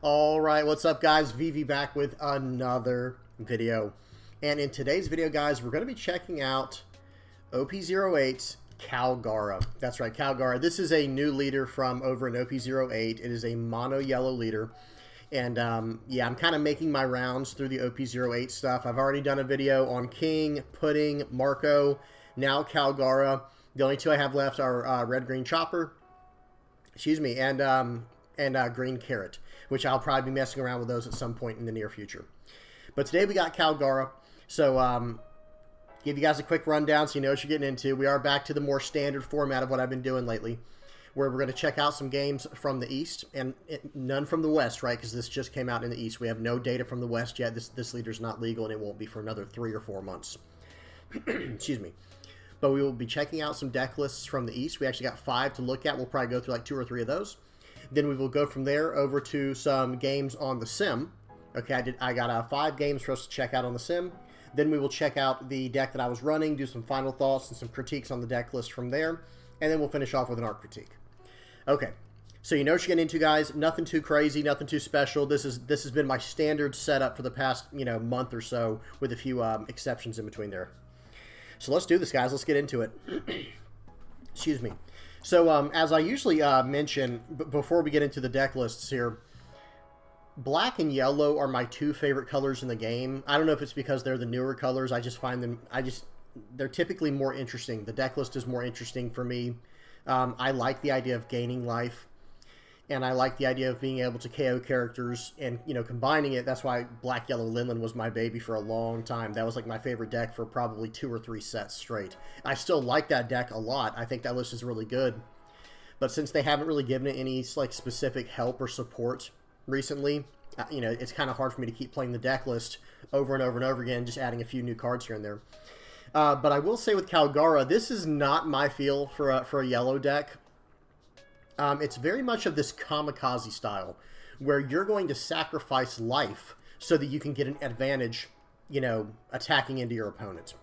All right, what's up, guys? VV back with another video. And in today's video, guys, we're going to be checking out OP-08's Kalgara. That's right, Kalgara. This is a new leader from over in OP-08. It is a mono yellow leader. And yeah, I'm kind of making my rounds through the OP-08 stuff. I've already done a video on King, Pudding, Marco, now Kalgara. The only two I have left are Red-Green Chopper, excuse me, and Green Carrot, which I'll probably be messing around with those at some point in the near future. But today we got Kalgara, so give you guys a quick rundown so you know what you're getting into. We are back to the more standard format of what I've been doing lately, where we're going to check out some games from the East, and none from the West, right, because this just came out in the East. We have no data from the West yet. This leader's not legal, and it won't be for another 3 or 4 months. Excuse me. But we will be checking out some deck lists from the East. We actually got 5 to look at. We'll probably go through like 2 or 3 of those. Then we will go from there over to some games on the sim. Okay, I got 5 games for us to check out on the sim. Then we will check out the deck that I was running, do some final thoughts and some critiques on the deck list from there. And then we'll finish off with an art critique. Okay, so you know what you're getting into, guys. Nothing too crazy, nothing too special. This has been my standard setup for the past, month or so, with a few exceptions in between there. So let's do this, guys. Let's get into it. Excuse me. So as I usually mention before we get into the deck lists here, black and yellow are my 2 favorite colors in the game. I don't know if it's because they're the newer colors. I just find them, they're typically more interesting. The deck list is more interesting for me. I like the idea of gaining life, and I like the idea of being able to KO characters and, combining it. That's why Black Yellow Linlen was my baby for a long time. That was like my favorite deck for probably 2 or 3 sets straight. I still like that deck a lot. I think that list is really good. But since they haven't really given it any like specific help or support recently, it's kind of hard for me to keep playing the deck list over and over and over again, just adding a few new cards here and there. But I will say with Kalgara, this is not my feel for a yellow deck. It's very much of this kamikaze style, where you're going to sacrifice life so that you can get an advantage, attacking into your opponent,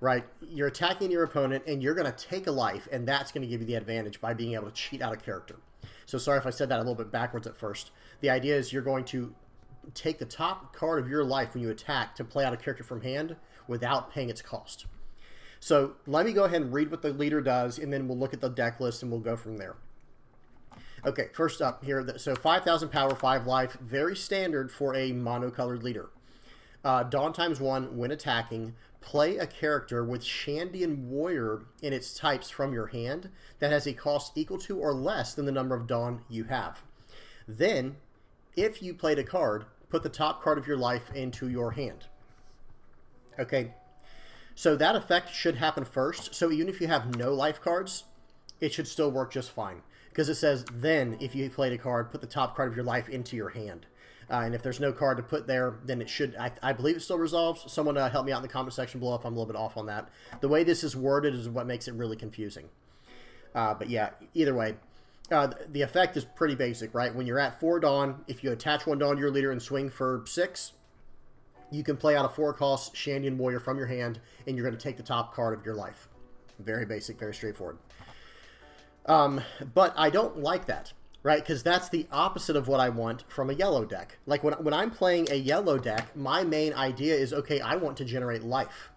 right? You're attacking your opponent, and you're going to take a life, and that's going to give you the advantage by being able to cheat out a character. So sorry if I said that a little bit backwards at first. The idea is you're going to take the top card of your life when you attack to play out a character from hand without paying its cost. So let me go ahead and read what the leader does, and then we'll look at the deck list, and we'll go from there. Okay, first up here, so 5,000 power, 5 life, very standard for a monocolored leader. Dawn ×1, when attacking, play a character with Shandian Warrior in its types from your hand that has a cost equal to or less than the number of Dawn you have. Then, if you played a card, put the top card of your life into your hand. Okay, so that effect should happen first. So even if you have no life cards, it should still work just fine. Because it says, then, if you played a card, put the top card of your life into your hand. And if there's no card to put there, then it should, I believe it still resolves. Someone help me out in the comment section below if I'm a little bit off on that. The way this is worded is what makes it really confusing. But yeah, either way, the effect is pretty basic, right? When you're at 4 Dawn, if you attach 1 Dawn to your leader and swing for 6, you can play out a 4-cost Shandian Warrior from your hand, and you're going to take the top card of your life. Very basic, very straightforward. But I don't like that, right? Because that's the opposite of what I want from a yellow deck. Like when I'm playing a yellow deck, my main idea is, okay, I want to generate life.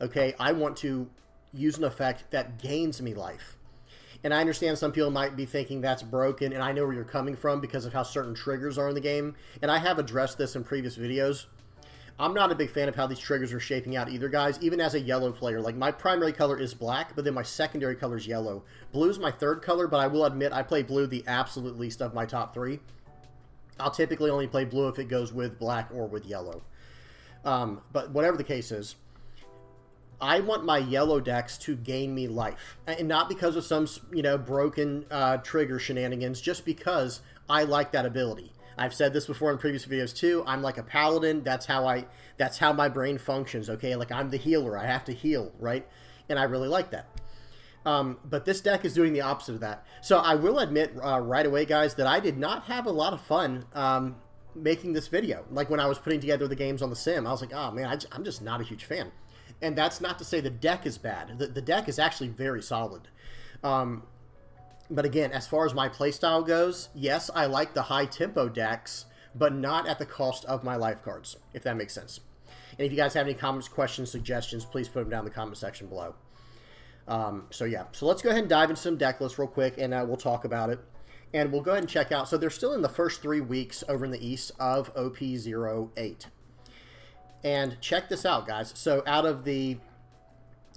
Okay, I want to use an effect that gains me life. And I understand some people might be thinking that's broken, and I know where you're coming from because of how certain triggers are in the game. And I have addressed this in previous videos. I'm not a big fan of how these triggers are shaping out either, guys, even as a yellow player. Like, my primary color is black, but then my secondary color is yellow. Blue is my 3rd color, but I will admit I play blue the absolute least of my top 3. I'll typically only play blue if it goes with black or with yellow. But whatever the case is, I want my yellow decks to gain me life. And not because of some, broken trigger shenanigans, just because I like that ability. I've said this before in previous videos too. I'm like a paladin. That's how my brain functions. Okay, like I'm the healer. I have to heal, right? And I really like that. But this deck is doing the opposite of that. So I will admit right away, guys, that I did not have a lot of fun making this video. Like when I was putting together the games on the sim, I was like, oh man, I'm just not a huge fan. And that's not to say the deck is bad. The deck is actually very solid. But again, as far as my playstyle goes, yes, I like the high tempo decks but not at the cost of my life cards, if that makes sense. And if you guys have any comments, questions, suggestions, please put them down in the comment section below. So yeah, so let's go ahead and dive into some deck lists real quick, and we'll talk about it. And we'll go ahead and check out. So they're still in the first 3 weeks over in the East of OP-08. And check this out, guys. So out of the,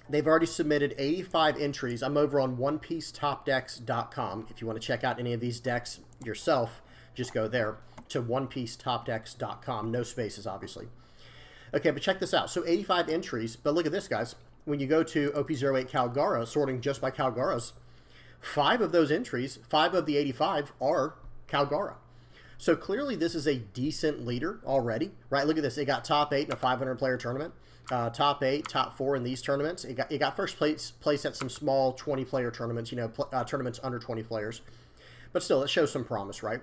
they've already submitted 85 entries. I'm over on OnePieceTopDecks.com. If you want to check out any of these decks yourself, just go there to OnePieceTopDecks.com. No spaces, obviously. Okay, but check this out. So 85 entries, but look at this, guys. When you go to OP-08 Kalgara, sorting just by Kalgaras, 5 of those entries, 5 of the 85 are Kalgara. So clearly this is a decent leader already, right? Look at this. It got top 8 in a 500-player tournament, top 8, top 4 in these tournaments. It got first place at some small 20-player tournaments, you know, tournaments under 20 players. But still, it shows some promise, right?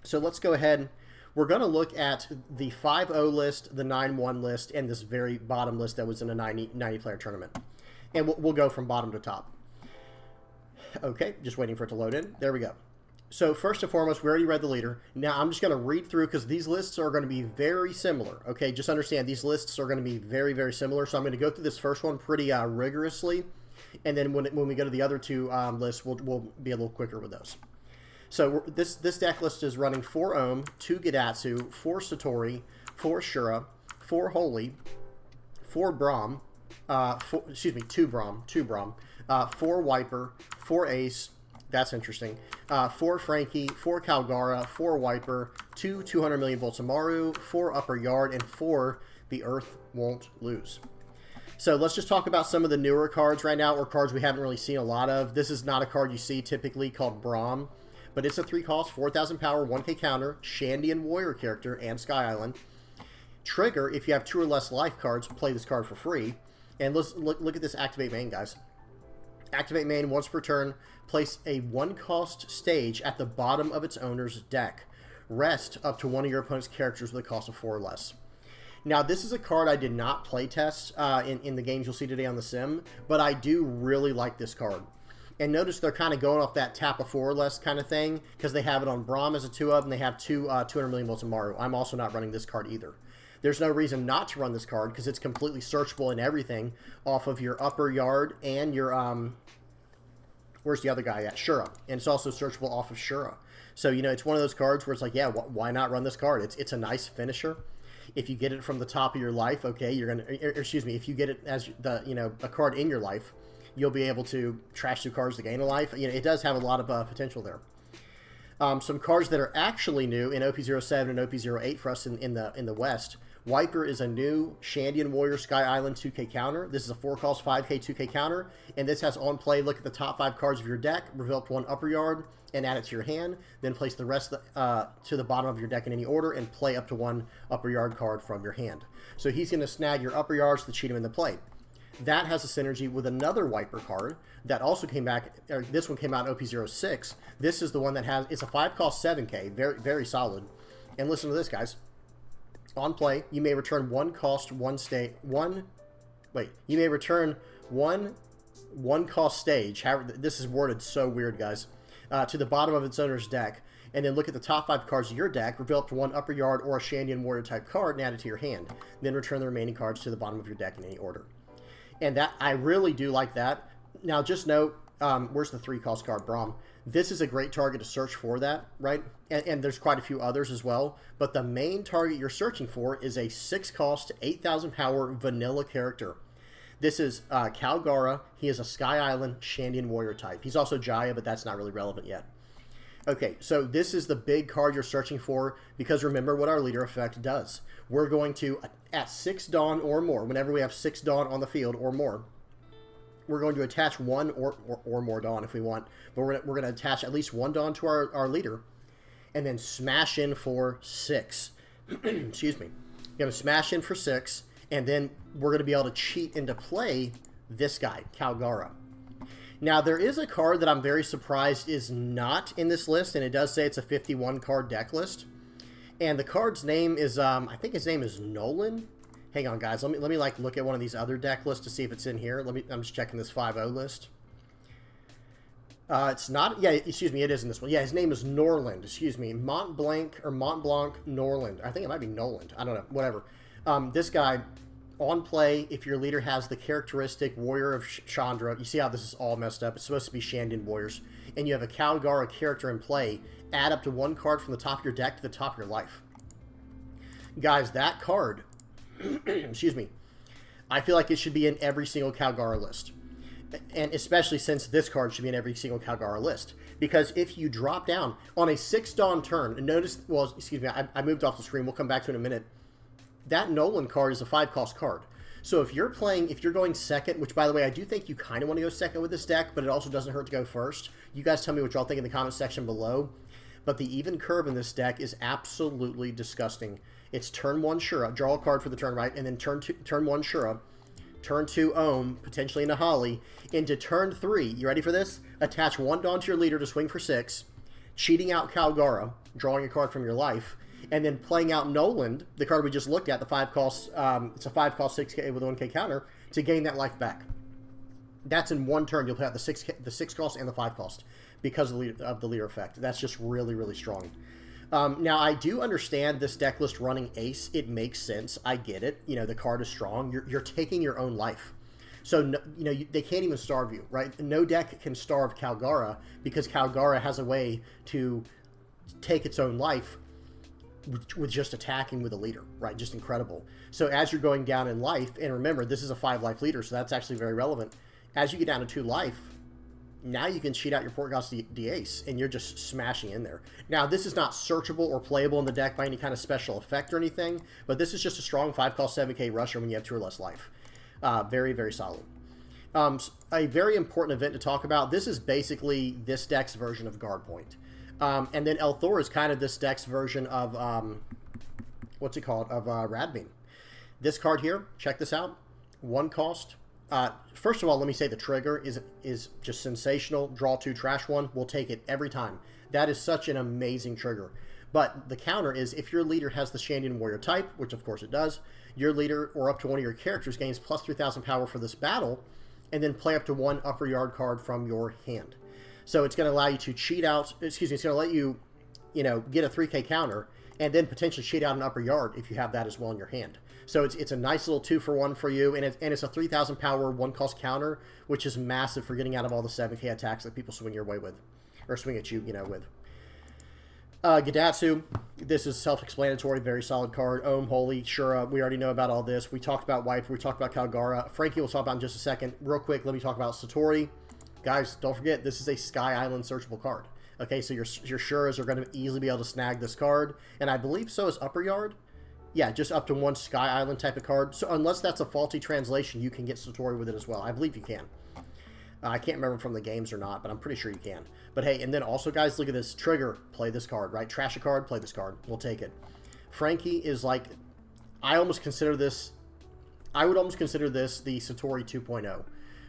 So let's go ahead. We're going to look at the 5-0 list, the 9-1 list, and this very bottom list that was in a 90-player tournament. And we'll go from bottom to top. Okay, just waiting for it to load in. There we go. So first and foremost, we already read the leader. Now I'm just going to read through because these lists are going to be very similar. Okay, just understand these lists are going to be very, very similar. So I'm going to go through this first one pretty rigorously. And then when we go to the other 2 lists, we'll be a little quicker with those. So this deck list is running 4 Ohm, 2 Gidatsu, 4 Satori, 4 Shura, 4 Holy, 4 Braum, 2 Braum, 4 Wiper, 4 Ace, that's interesting, 4 Frankie, 4 Kalgara, 4 Wiper, 2 200 million volts Amaru, 4 Upper Yard, and 4 The Earth Won't Lose. So let's just talk about some of the newer cards right now, or cards we haven't really seen a lot of. This is not a card you see typically called Braum, but it's a 3 cost, 4,000 power, 1k counter, Shandian Warrior character, and Sky Island. Trigger, if you have 2 or less life cards, play this card for free. And let's look at this Activate main, guys. Activate main once per turn. Place a 1-cost stage at the bottom of its owner's deck. Rest up to one of your opponent's characters with a cost of 4 or less. Now, this is a card I did not play test in the games you'll see today on the sim, but I do really like this card. And notice they're kind of going off that tap of 4 or less kind of thing, because they have it on Braum as a 2-of, and they have 2 200 million volts of Maru. I'm also not running this card either. There's no reason not to run this card, because it's completely searchable and everything off of your Upper Yard and your, where's the other guy at? Shura. And it's also searchable off of Shura. So, you know, it's one of those cards where it's like, yeah, why not run this card? It's a nice finisher. If you get it from the top of your life, okay, you're going to, excuse me, if you get it as the, you know, a card in your life, you'll be able to trash 2 cards to gain a life. You know, it does have a lot of potential there. Some cards that are actually new in OP-07 and OP-08 for us in the West. Wiper is a new Shandian Warrior Sky Island 2k counter. This is a 4-cost 5k 2k counter, and this has on play, look at the top 5 cards of your deck, reveal up to 1 Upper Yard, and add it to your hand. Then place the rest to the bottom of your deck in any order, and play up to 1 Upper Yard card from your hand. So he's going to snag your Upper Yards to cheat him in the play. That has a synergy with another Wiper card that also came back. This one came out in OP-06. This is the one that has, it's a 5-cost 7k, very, very solid. And listen to this, guys. On play, you may return you may return one cost stage. However, this is worded so weird, guys. To the bottom of its owner's deck, and then look at the top 5 cards of your deck, reveal up to 1 Upper Yard or a Shandian Warrior type card, and add it to your hand. Then return the remaining cards to the bottom of your deck in any order. And that, I really do like that. Now, just note, where's the 3-cost card, Braum? This is a great target to search for that, right? And there's quite a few others as well. But the main target you're searching for is a 6-cost, 8,000 power vanilla character. This is Kalgara. He is a Sky Island Shandian Warrior type. He's also Jaya, but that's not really relevant yet. Okay, so this is the big card you're searching for, because remember what our leader effect does. We're going to, at 6 Dawn or more, whenever we have 6 Dawn on the field or more, we're going to attach 1 or more Dawn if we want, but we're going to attach at least 1 Dawn to our leader, and then smash in for 6. Excuse me. You're going to smash in for 6, and then we're going to be able to cheat into play this guy, Kalgara. Now, there is a card that I'm very surprised is not in this list, and it does say it's a 51-card deck list. And the card's name is, I think his name is Nolan. Hang on, guys. Let me like look at one of these other deck lists to see if it's in here. I'm just checking this 5-0 list. It's not, yeah, excuse me, it is in this one. Yeah, his name is Norland, excuse me. Mont Blanc Norland. I think it might be Noland. I don't know, whatever. This guy, on play, if your leader has the characteristic Warrior of Chandra, you see how this is all messed up. It's supposed to be Shandian Warriors. And you have a Kalgara character in play, add up to 1 card from the top of your deck to the top of your life. Guys, that card, excuse me, I feel like it should be in every single Kalgara list. And especially since this card should be in every single Kalgara list. Because if you drop down on a 6 Dawn turn, and notice, well, excuse me, I moved off the screen. We'll come back to it in a minute. That Nolan card is a 5-cost card. So if you're going second, which by the way, I do think you kind of want to go second with this deck, but it also doesn't hurt to go first. You guys tell me what y'all think in the comment section below. But the even curve in this deck is absolutely disgusting. It's turn 1 Shura, draw a card for the turn, right? And then turn 1 Shura. Turn 2 Ohm, potentially into Holly, into turn 3, you ready for this? Attach 1 Dawn to your leader to swing for 6, cheating out Kalgara, drawing a card from your life, and then playing out Noland, the card we just looked at, the 5-cost, it's a 5-cost 6K with a 1K counter, to gain that life back. That's in 1 turn, you'll play out the 6-cost and the 5-cost because of the leader effect. That's just really, really strong. Now, I do understand this deck list running Ace. It makes sense. I get it. You know, the card is strong. You're taking your own life. So, no, you know, they can't even starve you, right? No deck can starve Kalgara because Kalgara has a way to take its own life with just attacking with a leader, right? Just incredible. So as you're going down in life, and remember, this is a 5-life leader, so that's actually very relevant. As you get down to 2 life, now you can cheat out your Portgas D-Ace, and you're just smashing in there. Now, this is not searchable or playable in the deck by any kind of special effect or anything, but this is just a strong 5-cost 7K rusher when you have 2 or less life. Very, very solid. A very important event to talk about. This is basically this deck's version of Guard Point. And then El Thor is kind of this deck's version of, what's it called, of Radbeam. This card here, check this out. 1 cost. First of all, let me say the trigger is just sensational. Draw 2, trash 1. We'll take it every time. That is such an amazing trigger. But the counter is if your leader has the Shandian Warrior type, which of course it does, your leader or up to one of your characters gains plus 3,000 power for this battle, and then play up to 1 upper yard card from your hand. So it's going to allow you to cheat out, excuse me, it's going to let you, you know, get a 3K counter, and then potentially cheat out an upper yard if you have that as well in your hand. So it's a nice little 2-for-1 for you, and it's a 3,000 power 1-cost counter, which is massive for getting out of all the 7K attacks that people swing your way with, or swing at you, you know, with. Gadatsu, this is self-explanatory, very solid card. Ohm, Holy, Shura, we already know about all this. We talked about Wipe, we talked about Kalgara. Frankie we'll talk about in just a second. Real quick, let me talk about Satori. Guys, don't forget, this is a Sky Island searchable card. Okay, so your Shuras are going to easily be able to snag this card, and I believe so is Upper Yard. Yeah, just up to 1 Sky Island type of card. So unless that's a faulty translation, you can get Satori with it as well. I believe you can. I can't remember from the games or not, but I'm pretty sure you can. But hey, and then also, guys, look at this. Trigger, play this card, right? Trash a card, play this card. We'll take it. Frankie is like, I would almost consider this the Satori 2.0.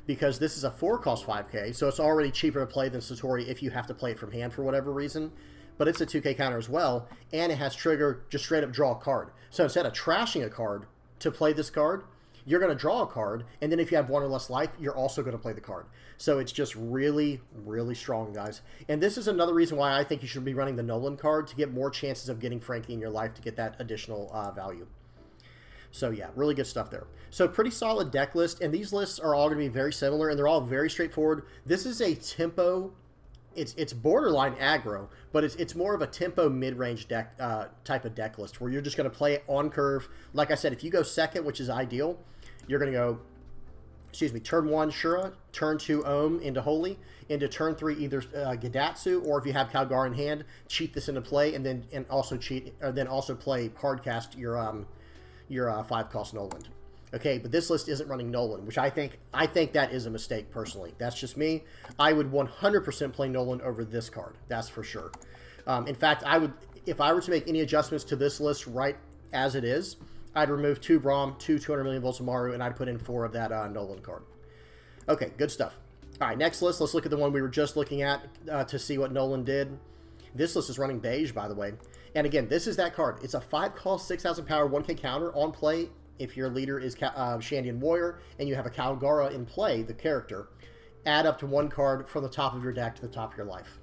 Because this is a 4-cost 5K, so it's already cheaper to play than Satori if you have to play it from hand for whatever reason. But it's a 2K counter as well, and it has trigger, just straight up draw a card. So instead of trashing a card to play this card, you're going to draw a card, and then if you have 1 or less life, you're also going to play the card. So it's just really, really strong, guys. And this is another reason why I think you should be running the Nolan card to get more chances of getting Frankie in your life to get that additional value. So yeah, really good stuff there. So pretty solid deck list, and these lists are all going to be very similar, and they're all very straightforward. This is a tempo, it's borderline aggro, but it's more of a tempo mid-range deck type of deck list where you're just going to play it on curve. Like I said, if you go second, which is ideal, you're going to go, excuse me, turn 1 Shura, turn 2 Ohm into Holy, into turn 3 either Gadatsu, or if you have Kalgara in hand, cheat this into play, and also play hardcast your 5-cost Noland. Okay, but this list isn't running Nolan, which I think that is a mistake personally. That's just me. I would 100% play Nolan over this card. That's for sure. In fact, if I were to make any adjustments to this list right as it is, I'd remove 2 Braum, 2 200 million volts of Maru, and I'd put in 4 of that Nolan card. Okay, good stuff. All right, next list. Let's look at the one we were just looking at to see what Nolan did. This list is running Beige, by the way. And again, this is that card. It's a 5-cost, 6,000 power, 1K counter on play. If your leader is Shandian Warrior and you have a Kalgara in play, the character, add up to 1 card from the top of your deck to the top of your life.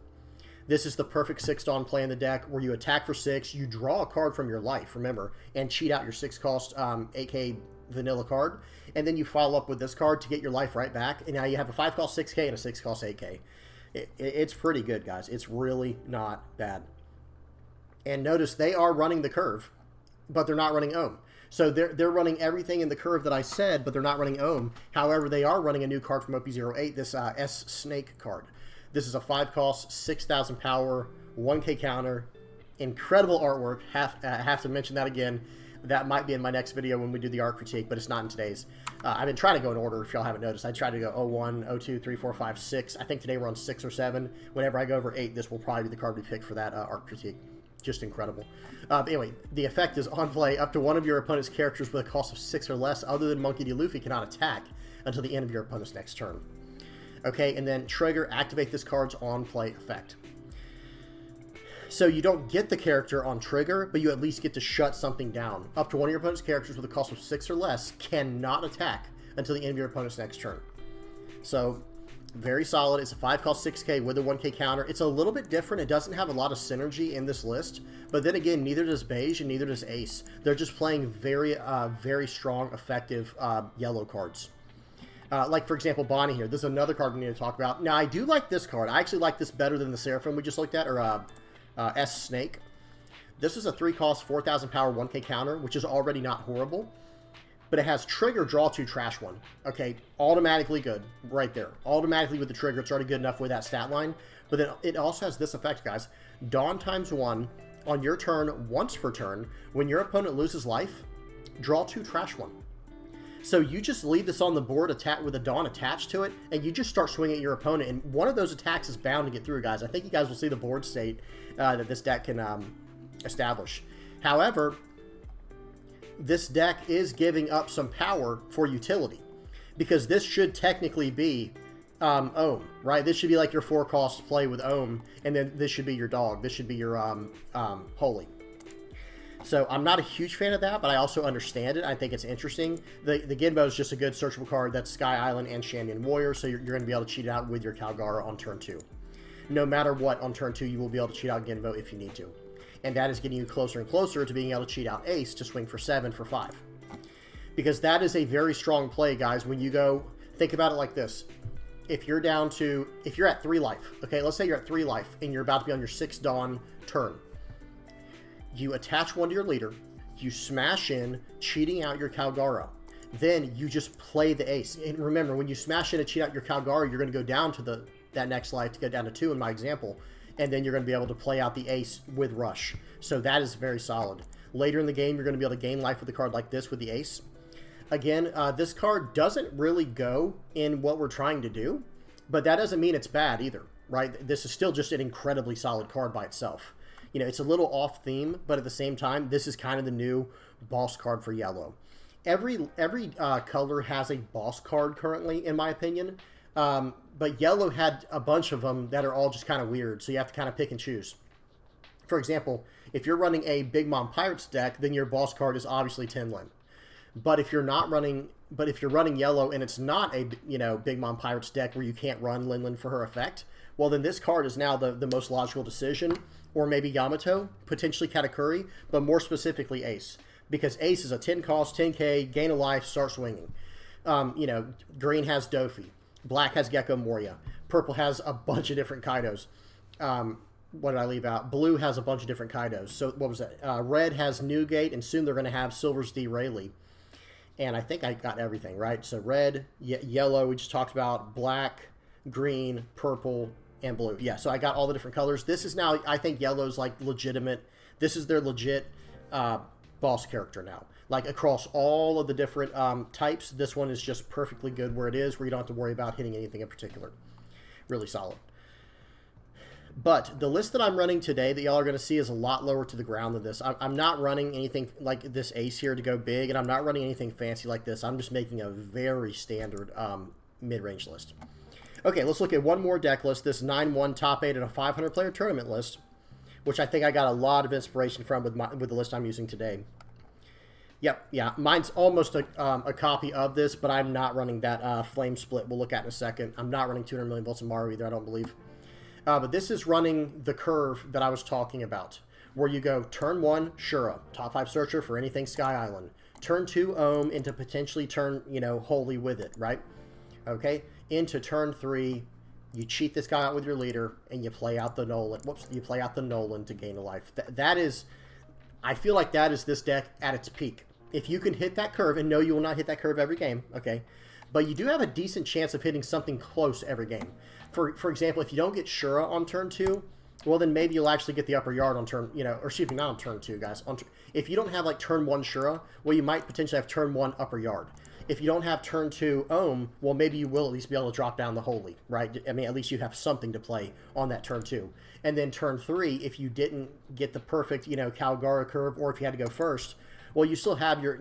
This is the perfect 6 Dawn play in the deck where you attack for 6, you draw a card from your life, remember, and cheat out your 6 cost 8K vanilla card, and then you follow up with this card to get your life right back, and now you have a 5 cost 6K and a 6 cost 8K. It's pretty good, guys. It's really not bad. And notice they are running the curve, but they're not running Ohm. So they're running everything in the curve that I said, but they're not running Ohm. However, they are running a new card from OP-08, this S-Snake card. This is a 5 cost, 6,000 power, 1K counter, incredible artwork. Have to mention that again. That might be in my next video when we do the art critique, but it's not in today's. I've been trying to go in order, if y'all haven't noticed. I tried to go 01, 02, 3, 4, 5, 6. I think today we're on 6 or 7. Whenever I go over 8, this will probably be the card we pick for that art critique. Just incredible. Anyway, the effect is on play. Up to one of your opponent's characters with a cost of 6 or less, other than Monkey D. Luffy, cannot attack until the end of your opponent's next turn. Okay, and then trigger, activate this card's on-play effect. So you don't get the character on trigger, but you at least get to shut something down. Up to one of your opponent's characters with a cost of 6 or less cannot attack until the end of your opponent's next turn. So, very solid. It's a 5 cost 6K with a 1K counter. It's a little bit different. It doesn't have a lot of synergy in this list, but then again, neither does Beige and neither does Ace. They're just playing very, very strong, effective yellow cards. Like, for example, Bonnie here. This is another card we need to talk about. Now, I do like this card. I actually like this better than the Seraphim we just looked at, or S-Snake. This is a 3 cost, 4,000 power, 1K counter, which is already not horrible. But it has trigger, draw 2, trash 1. Okay, automatically good. Right there. Automatically with the trigger, it's already good enough with that stat line. But then it also has this effect, guys. Dawn times 1 on your turn, once per turn. When your opponent loses life, draw 2, trash 1. So you just leave this on the board with a Dawn attached to it, and you just start swinging at your opponent, and one of those attacks is bound to get through, guys. I think you guys will see the board state that this deck can establish. However, this deck is giving up some power for utility, because this should technically be Ohm, right? This should be like your 4 cost play with Ohm, and then this should be your dog. This should be your Holy. So I'm not a huge fan of that, but I also understand it. I think it's interesting. The Gimbo is just a good searchable card. That's Sky Island and Shandian Warrior, so you're going to be able to cheat it out with your Kalgara on turn 2. No matter what, on turn 2, you will be able to cheat out Gimbo if you need to. And that is getting you closer and closer to being able to cheat out Ace to swing for 7 for 5. Because that is a very strong play, guys. When you go, think about it like this. If you're at 3 life, okay, let's say you're at 3 life and you're about to be on your 6th Dawn turn. You attach 1 to your leader, you smash in, cheating out your Kalgara. Then you just play the Ace. And remember, when you smash in and cheat out your Kalgara, you're going to go down to that next life to go down to 2 in my example. And then you're going to be able to play out the Ace with Rush. So that is very solid. Later in the game, you're going to be able to gain life with a card like this with the Ace. Again, this card doesn't really go in what we're trying to do, but that doesn't mean it's bad either, right? This is still just an incredibly solid card by itself. You know, it's a little off theme, but at the same time, this is kind of the new boss card for yellow. Every color has a boss card currently, in my opinion. But yellow had a bunch of them that are all just kind of weird, so you have to kind of pick and choose. For example, if you're running a Big Mom Pirates deck, then your boss card is obviously Tinlin. But if you're running yellow and it's not a Big Mom Pirates deck where you can't run Linlin for her effect, well then this card is now the most logical decision. Or maybe Yamato, potentially Katakuri, but more specifically Ace. Because Ace is a 10 cost, 10K, gain a life, start swinging. Green has Doffy. Black has Gecko Moria. Purple has a bunch of different Kaidos. What did I leave out? Blue has a bunch of different Kaidos. So what was that? Red has Newgate, and soon they're going to have Silver's D. Rayleigh. And I think I got everything, right? So red, yellow, we just talked about, black, green, purple, and blue. Yeah, so I got all the different colors. This is now, I think yellow's like legitimate. This is their legit boss character now. Like across all of the different types, this one is just perfectly good where it is, where you don't have to worry about hitting anything in particular. Really solid. But the list that I'm running today that y'all are going to see is a lot lower to the ground than this. I'm not running anything like this Ace here to go big, and I'm not running anything fancy like this. I'm just making a very standard mid-range list. Okay, let's look at one more deck list, this 9-1 top 8 and a 500-player tournament list, which I think I got a lot of inspiration from with the list I'm using today. Yep, yeah. Mine's almost a copy of this, but I'm not running that flame split we'll look at in a second. I'm not running 200 million volts of Maru either, I don't believe. But this is running the curve that I was talking about, where you go turn 1, Shura, top 5 searcher for anything Sky Island. Turn 2, Ohm, into potentially turn, Holy with it, right? Okay? Into turn 3, you cheat this guy out with your leader, and you play out the Nolan. Whoops, you play out the Nolan to gain a life. That is, I feel like that is this deck at its peak. If you can hit that curve, and no, you will not hit that curve every game, okay? But you do have a decent chance of hitting something close every game. For example, if you don't get Shura on turn 2, well, then maybe you'll actually get the upper yard on turn, or excuse me, not on turn 2, guys. If you don't have, like, turn 1 Shura, well, you might potentially have turn 1 upper yard. If you don't have turn 2 Ohm, well, maybe you will at least be able to drop down the Holy, right? I mean, at least you have something to play on that turn 2. And then turn 3, if you didn't get the perfect, Kalgara curve, or if you had to go first, well, you still have your,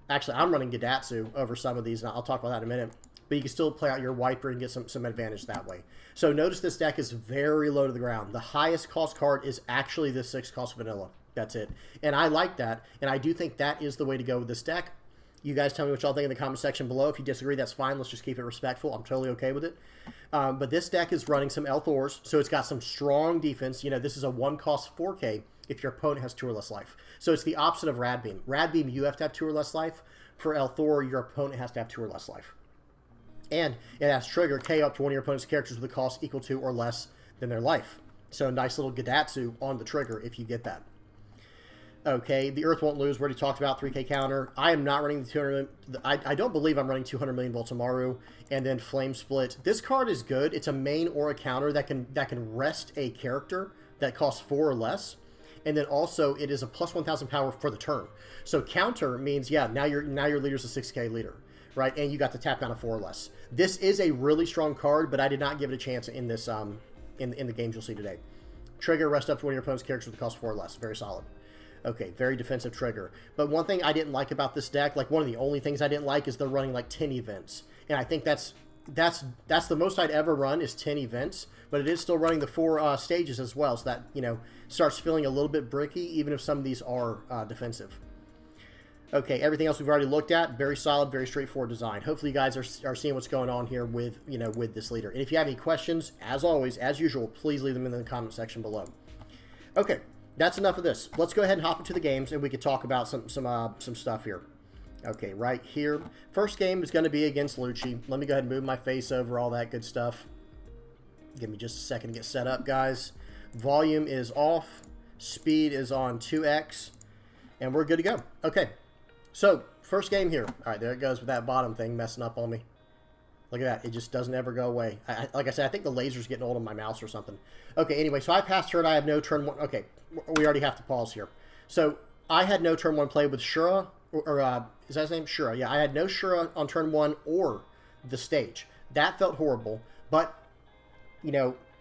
actually, I'm running Gadatsu over some of these, and I'll talk about that in a minute. But you can still play out your Wiper and get some advantage that way. So notice this deck is very low to the ground. The highest cost card is actually the 6 cost vanilla. That's it. And I like that, and I do think that is the way to go with this deck. You guys tell me what y'all think in the comment section below. If you disagree, that's fine. Let's just keep it respectful. I'm totally okay with it. But this deck is running some L-Thors, so it's got some strong defense. This is a 1-cost 4K if your opponent has 2 or less life. So it's the opposite of Rad Beam. Rad Beam, you have to have 2 or less life. For L-Thor, your opponent has to have 2 or less life. And it has trigger KO up to one of your opponent's characters with a cost equal to or less than their life. So a nice little Gadatsu on the trigger if you get that. Okay, the Earth Won't Lose, we already talked about, 3K counter. I am not running the 200, I don't believe I'm running 200 million volts of Maru. And then Flame Split. This card is good. It's a main or a counter that can rest a character that costs 4 or less. And then also it is a plus 1,000 power for the turn. So counter means, yeah, now your leader's a 6K leader, right? And you got to tap down a 4 or less. This is a really strong card, but I did not give it a chance in this in the games you'll see today. Trigger, rest up to one of your opponent's characters with a cost 4 or less. Very solid. Okay, very defensive trigger. But one thing I didn't like about this deck, like one of the only things I didn't like, is they're running like 10 events. And I think that's the most I'd ever run is 10 events, but it is still running the 4 stages as well, so that, starts feeling a little bit bricky, even if some of these are defensive. Okay, everything else we've already looked at, very solid, very straightforward design. Hopefully you guys are seeing what's going on here with, with this leader. And if you have any questions, as always, as usual, please leave them in the comment section below. Okay, that's enough of this. Let's go ahead and hop into the games, and we can talk about some stuff here. Okay, right here. First game is going to be against Lucci. Let me go ahead and move my face over, all that good stuff. Give me just a second to get set up, guys. Volume is off. Speed is on 2x. And we're good to go. Okay, so first game here. All right, there it goes with that bottom thing messing up on me. Look at that. It just doesn't ever go away. Like I said, I think the laser's getting old on my mouse or something. Okay, anyway, so I passed turn. I have no turn 1. Okay, we already have to pause here. So I had no turn 1 play with Shura. Is that his name? Shura. Yeah, I had no Shura on turn 1 or the stage. That felt horrible. But,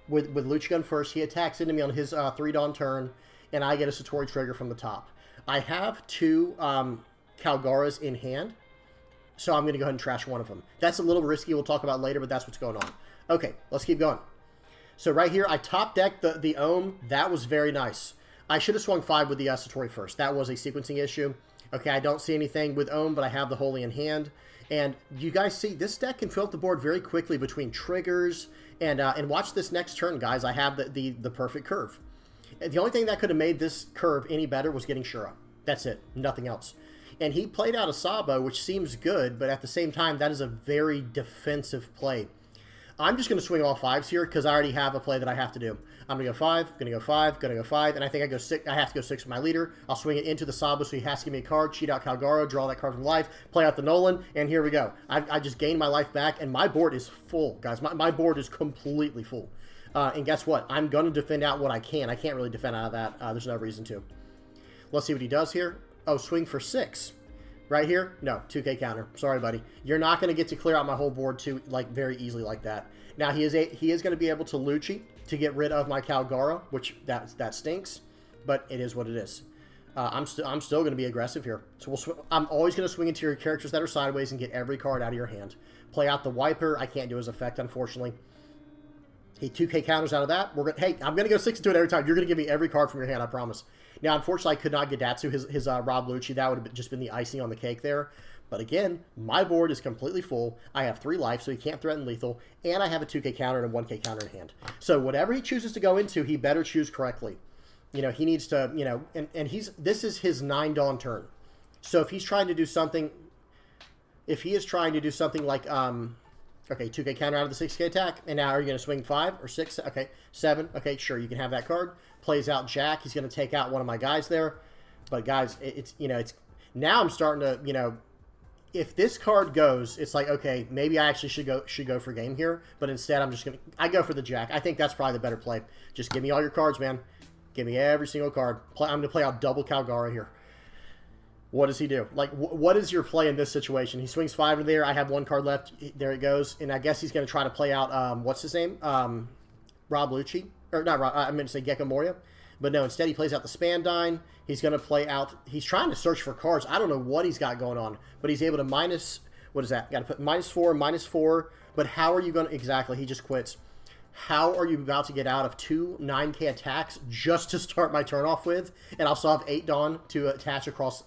with Lucci going first, he attacks into me on his 3-Dawn turn, and I get a Satori trigger from the top. I have 2 Kalgaras in hand, so I'm going to go ahead and trash one of them. That's a little risky. We'll talk about later, but that's what's going on. Okay, let's keep going. So right here, I top decked the Ohm. That was very nice. I should have swung 5 with the Satori first. That was a sequencing issue. Okay, I don't see anything with Ohm, but I have the Holy in hand. And you guys see, this deck can fill up the board very quickly between triggers. And watch this next turn, guys. I have the perfect curve. The only thing that could have made this curve any better was getting Shura. That's it. Nothing else. And he played out a Sabo, which seems good, but at the same time, that is a very defensive play. I'm just going to swing all 5s here because I already have a play that I have to do. I'm going to go 5, going to go 5, going to go 5, and I think I go 6. I have to go 6 with my leader. I'll swing it into the Sabo, so he has to give me a card, cheat out Kalgara, draw that card from life, play out the Nolan, and here we go. I just gained my life back, and my board is full, guys. My board is completely full. And guess what? I'm going to defend out what I can. I can't really defend out of that. There's no reason to. Let's see what he does here. Oh, swing for 6. Right here? No, 2K counter. Sorry, buddy. You're not going to get to clear out my whole board very easily like that. Now, he is going to be able to Lucci to get rid of my Kalgara, which that stinks, but it is what it is. I'm still going to be aggressive here. So I'm always going to swing into your characters that are sideways and get every card out of your hand. Play out the Wiper. I can't do his effect, unfortunately. He 2K counters out of that. We're gonna, hey, I'm going to go 6 into it every time. You're going to give me every card from your hand, I promise. Now, unfortunately, I could not get Datsu, his Rob Lucci. That would have just been the icing on the cake there. But again, my board is completely full. I have 3 life, so he can't threaten lethal. And I have a 2K counter and a 1K counter in hand. So whatever he chooses to go into, he better choose correctly. You know, he needs to, you know, and this is his 9 Dawn turn. So if he's trying to do something, if he is trying to do something like, okay, 2K counter out of the 6K attack, and now are you going to swing 5 or 6? Okay, 7. Okay, sure, you can have that card. Plays out Jack. He's going to take out one of my guys there. But guys, it's, you know, it's, now I'm starting to, you know, if this card goes, it's like, okay, maybe I actually should go for game here, but instead I go for the Jack. I think that's probably the better play. Just give me all your cards, man. Give me every single card. I'm going to play out double Kalgara here. What does he do? Like, what is your play in this situation? He swings 5 in there. I have 1 card left. There it goes. And I guess he's going to try to play out, what's his name? Rob Lucci. Or not Rob, I meant to say Gecko Moria. But no, instead he plays out the Spandine. He's going to play out, he's trying to search for cards. I don't know what he's got going on. But he's able to minus, what is that? Got to put -4, -4. But how are you going to, exactly, he just quits. How are you about to get out of 2 9K attacks just to start my turn off with? And I'll still have 8 Dawn to attach across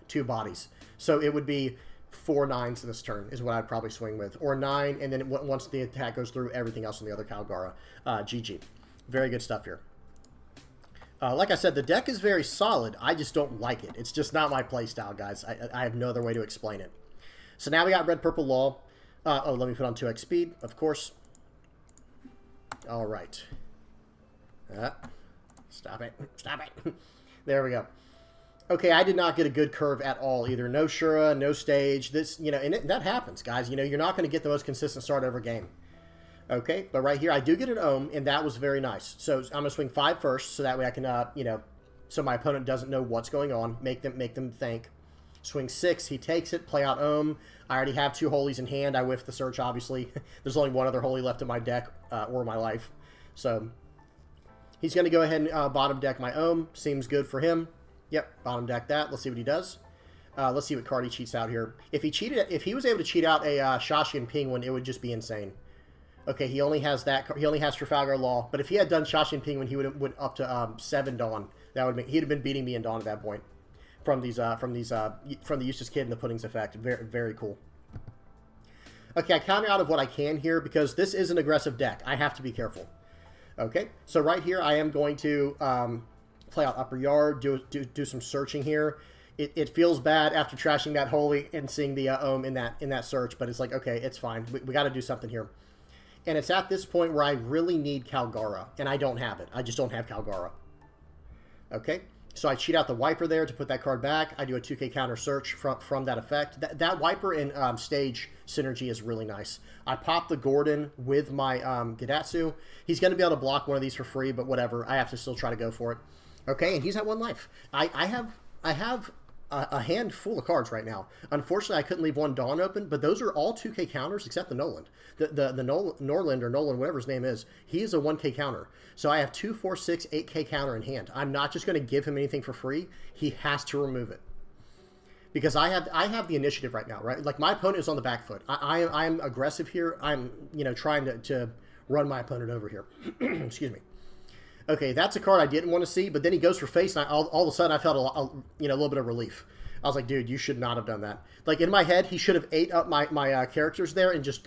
2 bodies. So it would be 4 9s this turn is what I'd probably swing with. Or 9, and then once the attack goes through, everything else on the other Kalgara. GG. Very good stuff here. Like I said, the deck is very solid. I just don't like it. It's just not my play style, guys. I have no other way to explain it. So now we got Red Purple Law. Oh, let me put on 2x speed, of course. All right. Stop it. Stop it. There we go. Okay, I did not get a good curve at all either. No Shura, no stage. This, you know, and that happens, guys. You know, you're not going to get the most consistent start every game. Okay, but right here, I do get an Ohm, and that was very nice. So I'm going to swing 5 first, so that way I can, you know, so my opponent doesn't know what's going on. Make them think. Swing 6, he takes it, play out Ohm. I already have 2 holies in hand. I whiffed the search, obviously. There's only 1 other holy left in my deck, or my life. So he's going to go ahead and bottom deck my Ohm. Seems good for him. Yep, bottom deck that. Let's see what he does. Let's see what card he cheats out here. If he was able to cheat out a Shashi and Penguin, it would just be insane. Okay, he only has that. He only has Trafalgar Law. But if he had done Shashi and Penguin, he would have went up to 7 Dawn. That would he'd have been beating me in Dawn at that point. From the Eustace Kid and the Pudding's effect. Very, very cool. Okay, I counter out of what I can here because this is an aggressive deck. I have to be careful. Okay, so right here I am going to play out Upper Yard, do some searching here. It feels bad after trashing that holy and seeing the Ohm in that search, but it's like, okay, it's fine. We got to do something here. And it's at this point where I really need Kalgara, and I don't have it. I just don't have Kalgara. Okay, so I cheat out the Wiper there to put that card back. I do a 2K counter search from that effect. That Wiper in stage synergy is really nice. I pop the Gordon with my Gidatsu. He's going to be able to block one of these for free, but whatever. I have to still try to go for it. Okay, and he's at 1 life. I have a hand full of cards right now. Unfortunately, I couldn't leave 1 Dawn open, but those are all 2K counters except the Noland. The Norland or Nolan, whatever his name is, he is a 1K counter. So I have 2, 4, 6, 8K counter in hand. I'm not just going to give him anything for free. He has to remove it. Because I have the initiative right now, right? Like, my opponent is on the back foot. I'm aggressive here. I'm, you know, trying to run my opponent over here. Excuse me. Okay, that's a card I didn't want to see, but then he goes for face, and all of a sudden I felt a little bit of relief. I was like, dude, you should not have done that. Like, in my head, he should have ate up my characters there and just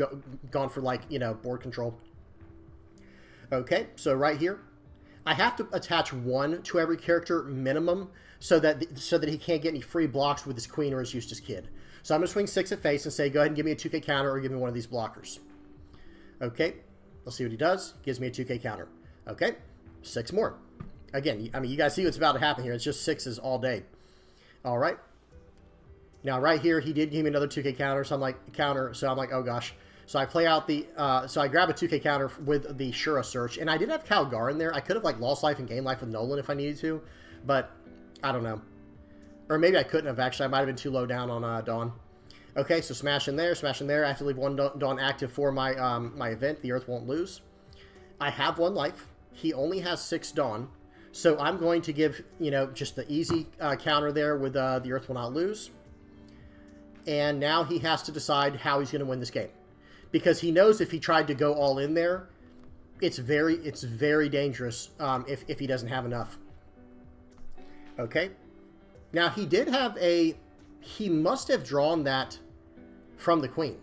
gone for, like, you know, board control. Okay, so right here, I have to attach 1 to every character minimum so that he can't get any free blocks with his queen or his Eustace Kid. So I'm going to swing 6 at face and say, go ahead and give me a 2K counter or give me one of these blockers. Okay, let's see what he does. Gives me a 2K counter. Okay. 6 more. Again, I mean, you guys see what's about to happen here. It's just 6s all day. All right. Now, right here, he did give me another 2K counter. So I'm like, oh gosh. So I play out the, so I grab a 2K counter with the Shura search. And I did have Kalgara in there. I could have, like, lost life and gained life with Nolan if I needed to. But, I don't know. Or maybe I couldn't have, actually. I might have been too low down on Dawn. Okay, so smash in there, smash in there. I have to leave 1 Dawn active for my, my event. The Earth won't lose. I have 1 life. He only has 6 Dawn, so I'm going to give, you know, just the easy counter there with the Earth will not lose. And now he has to decide how he's going to win this game. Because he knows if he tried to go all in there, it's very dangerous if he doesn't have enough. Okay. Now, he did have he must have drawn that from the queen.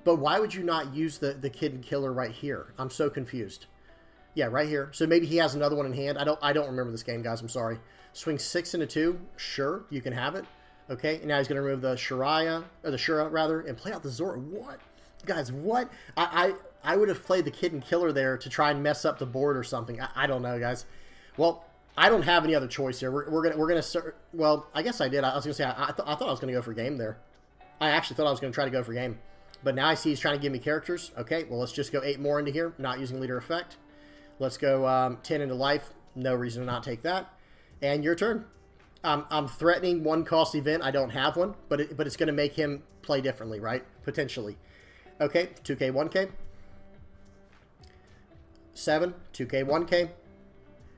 But why would you not use the kid killer right here? I'm so confused. Yeah, right here. So maybe he has another one in hand. I don't remember this game, guys. I'm sorry. Swing 6 into 2. Sure, you can have it. Okay, and now he's going to remove the Shura, rather, and play out the Zora. What? Guys, what? I would have played the Kid Killer there to try and mess up the board or something. I don't know, guys. Well, I don't have any other choice here. We're gonna start. Well, I guess I did. I was gonna say I thought I was gonna go for game there. I actually thought I was gonna try to go for game, but now I see he's trying to give me characters. Okay, well let's just go 8 more into here, not using leader effect. Let's go 10 into life. No reason to not take that. And your turn. I'm threatening 1 cost event. I don't have one, but it's going to make him play differently, right? Potentially. Okay, 2K, 1K. 7, 2K, 1K.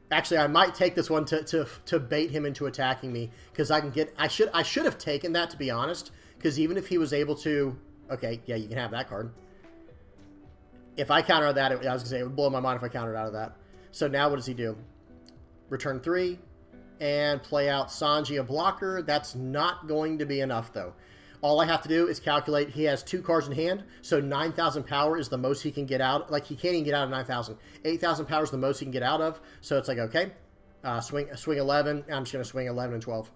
Actually, I might take this one to bait him into attacking me, because I can get. I should have taken that, to be honest, because even if he was able to. Okay, yeah, you can have that card. If I counter that, I was going to say it would blow my mind if I countered out of that. So now what does he do? Return 3. And play out Sanji, a blocker. That's not going to be enough, though. All I have to do is calculate. He has 2 cards in hand, so 9,000 power is the most he can get out. Like, he can't even get out of 9,000. 8,000 power is the most he can get out of. So it's like, okay, swing 11. I'm just going to swing 11 and 12.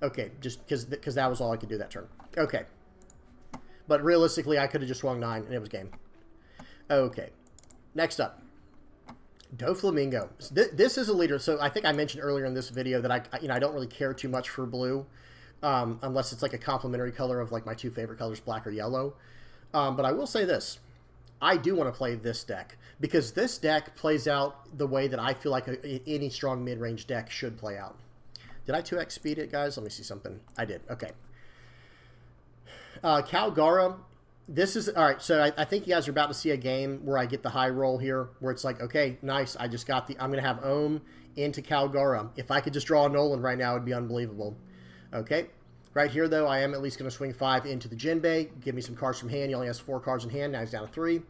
Okay, just because that was all I could do that turn. Okay. But realistically, I could have just swung 9, and it was game. Okay. Next up. Doflamingo. This is a leader. So I think I mentioned earlier in this video that I don't really care too much for blue, unless it's like a complementary color of like my 2 favorite colors, black or yellow. But I will say this: I do want to play this deck because this deck plays out the way that I feel like any strong mid-range deck should play out. Did I 2x speed it, guys? Let me see something. I did. Okay. Kalgara. This is, all right, so I think you guys are about to see a game where I get the high roll here, where it's like, okay, nice, I just got I'm going to have Ohm into Kalgara. If I could just draw a Nolan right now, it would be unbelievable. Okay, right here, though, I am at least going to swing 5 into the Jinbei, give me some cards from hand. He only has 4 cards in hand, now he's down to 3.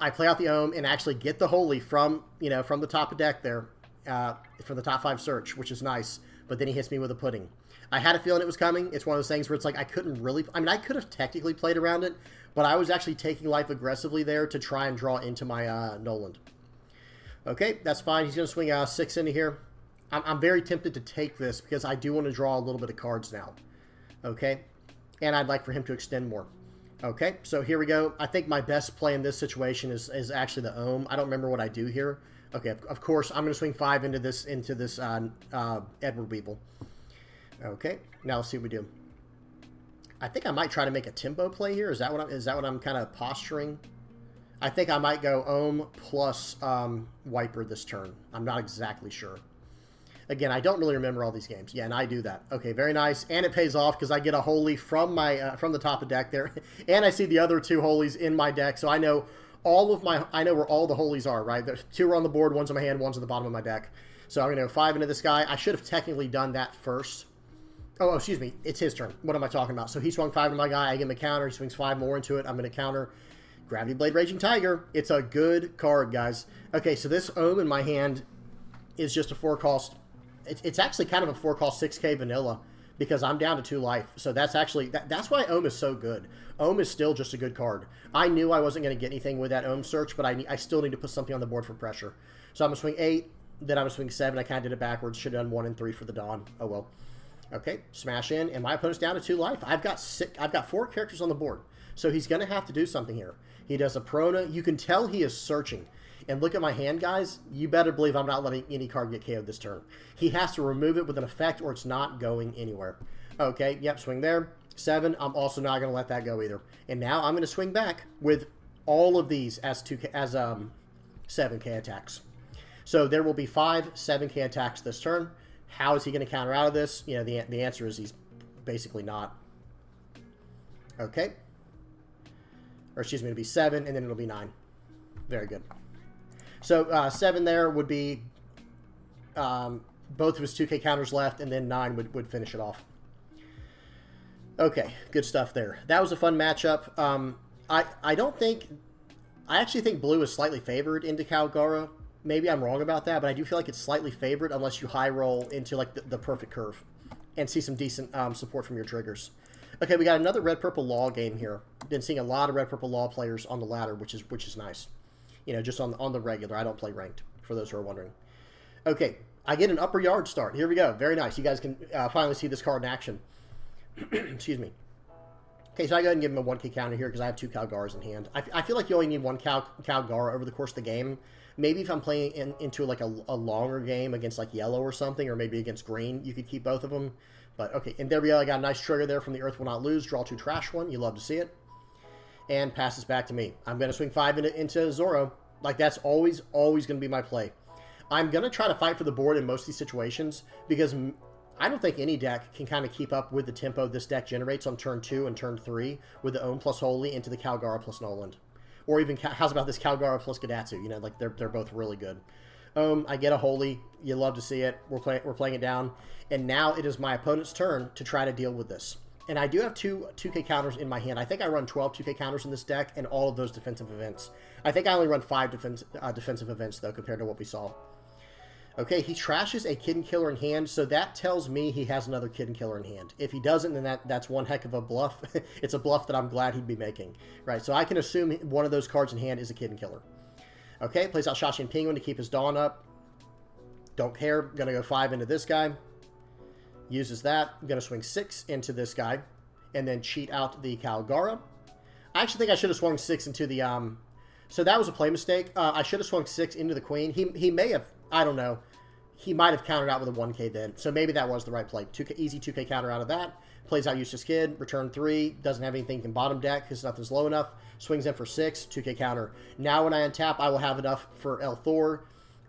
I play out the Ohm and actually get the Holy from the top of deck there, from the top 5 search, which is nice, but then he hits me with a Pudding. I had a feeling it was coming. It's one of those things where it's like I couldn't really... I mean, I could have technically played around it, but I was actually taking life aggressively there to try and draw into my Noland. Okay, that's fine. He's going to swing 6 into here. I'm very tempted to take this because I do want to draw a little bit of cards now. Okay, and I'd like for him to extend more. Okay, so here we go. I think my best play in this situation is actually the Ohm. I don't remember what I do here. Okay, of course, I'm going to swing 5 into this Edward Weevil. Okay, now let's see what we do. I think I might try to make a tempo play here. Is that what I'm kind of posturing? I think I might go Ohm plus Wiper this turn. I'm not exactly sure. Again, I don't really remember all these games. Yeah, and I do that. Okay, very nice. And it pays off because I get a Holy from my from the top of deck there. And I see the other 2 Holies in my deck, so I know I know where all the Holies are, right? There's 2 are on the board, one's on my hand, one's on the bottom of my deck. So I'm going to go 5 into this guy. I should have technically done that first. Oh, excuse me. It's his turn. What am I talking about? So he swung 5 into my guy. I give him a counter. He swings 5 more into it. I'm going to counter Gravity Blade Raging Tiger. It's a good card, guys. Okay, so this Ohm in my hand is just a 4-cost. It's actually kind of a 4-cost 6K vanilla because I'm down to 2 life. So that's actually... That's why Ohm is so good. Ohm is still just a good card. I knew I wasn't going to get anything with that Ohm search, but I still need to put something on the board for pressure. So I'm going to swing 8. Then I'm going to swing 7. I kind of did it backwards. Should have done 1 and 3 for the Dawn. Oh, well. Okay, smash in, and my opponent's down to 2 life. I've got 4 characters on the board, so he's going to have to do something here. He does a Prona. You can tell he is searching. And look at my hand, guys. You better believe I'm not letting any card get KO'd this turn. He has to remove it with an effect, or it's not going anywhere. Okay, yep, swing there. 7. I'm also not going to let that go either. And now I'm going to swing back with all of these as 7K attacks. So there will be 5 7K attacks this turn. How is he going to counter out of this? You know, the answer is he's basically not. Okay. Or excuse me, it'll be 7, and then it'll be 9. Very good. So 7 there would be both of his 2K counters left, and then 9 would finish it off. Okay, good stuff there. That was a fun matchup. I don't think I actually think blue is slightly favored into Kalgara. Maybe I'm wrong about that, but I do feel like it's slightly favored unless you high roll into like the perfect curve and see some decent support from your triggers. Okay, we got another red-purple Law game here. Been seeing a lot of red-purple Law players on the ladder, which is nice. You know, just on the regular. I don't play ranked, for those who are wondering. Okay, I get an upper yard start. Here we go. Very nice. You guys can finally see this card in action. Excuse me. Okay, so I go ahead and give him a 1K counter here because I have 2 Kalgaras in hand. I feel like you only need 1 Kalgara over the course of the game. Maybe if I'm playing into like a longer game against like yellow or something, or maybe against green, you could keep both of them. But okay, and there we go. I got a nice trigger there from the Earth Will Not Lose. Draw 2, trash 1. You love to see it. And passes back to me. I'm going to swing 5 into Zoro. Like, that's always going to be my play. I'm going to try to fight for the board in most of these situations because I don't think any deck can kind of keep up with the tempo this deck generates on turn 2 and turn 3 with the Ohm plus Holy into the Kalgara plus Noland. Or even, how's about this Kalgara plus Gadatsu? You know, like, they're both really good. I get a Holy. You love to see it. We're playing it down. And now it is my opponent's turn to try to deal with this. And I do have 2K counters in my hand. I think I run 12 2K counters in this deck and all of those defensive events. I think I only run 5 defensive events, though, compared to what we saw. Okay, he trashes a Kitten Killer in hand, so that tells me he has another Kitten Killer in hand. If he doesn't, then that's one heck of a bluff. It's a bluff that I'm glad he'd be making. Right, so I can assume one of those cards in hand is a Kitten Killer. Okay, plays out Shashi and Penguin to keep his Dawn up. Don't care. Gonna go 5 into this guy. Uses that. I'm gonna swing 6 into this guy. And then cheat out the Kalgara. I actually think I should have swung 6 into the... So that was a play mistake. I should have swung 6 into the Queen. He may have... I don't know. He might have countered out with a 1K then. So maybe that was the right play. Easy 2K counter out of that. Plays out Useless Kid. Return 3. Doesn't have anything in bottom deck because nothing's low enough. Swings in for 6. 2K counter. Now when I untap, I will have enough for El Thor.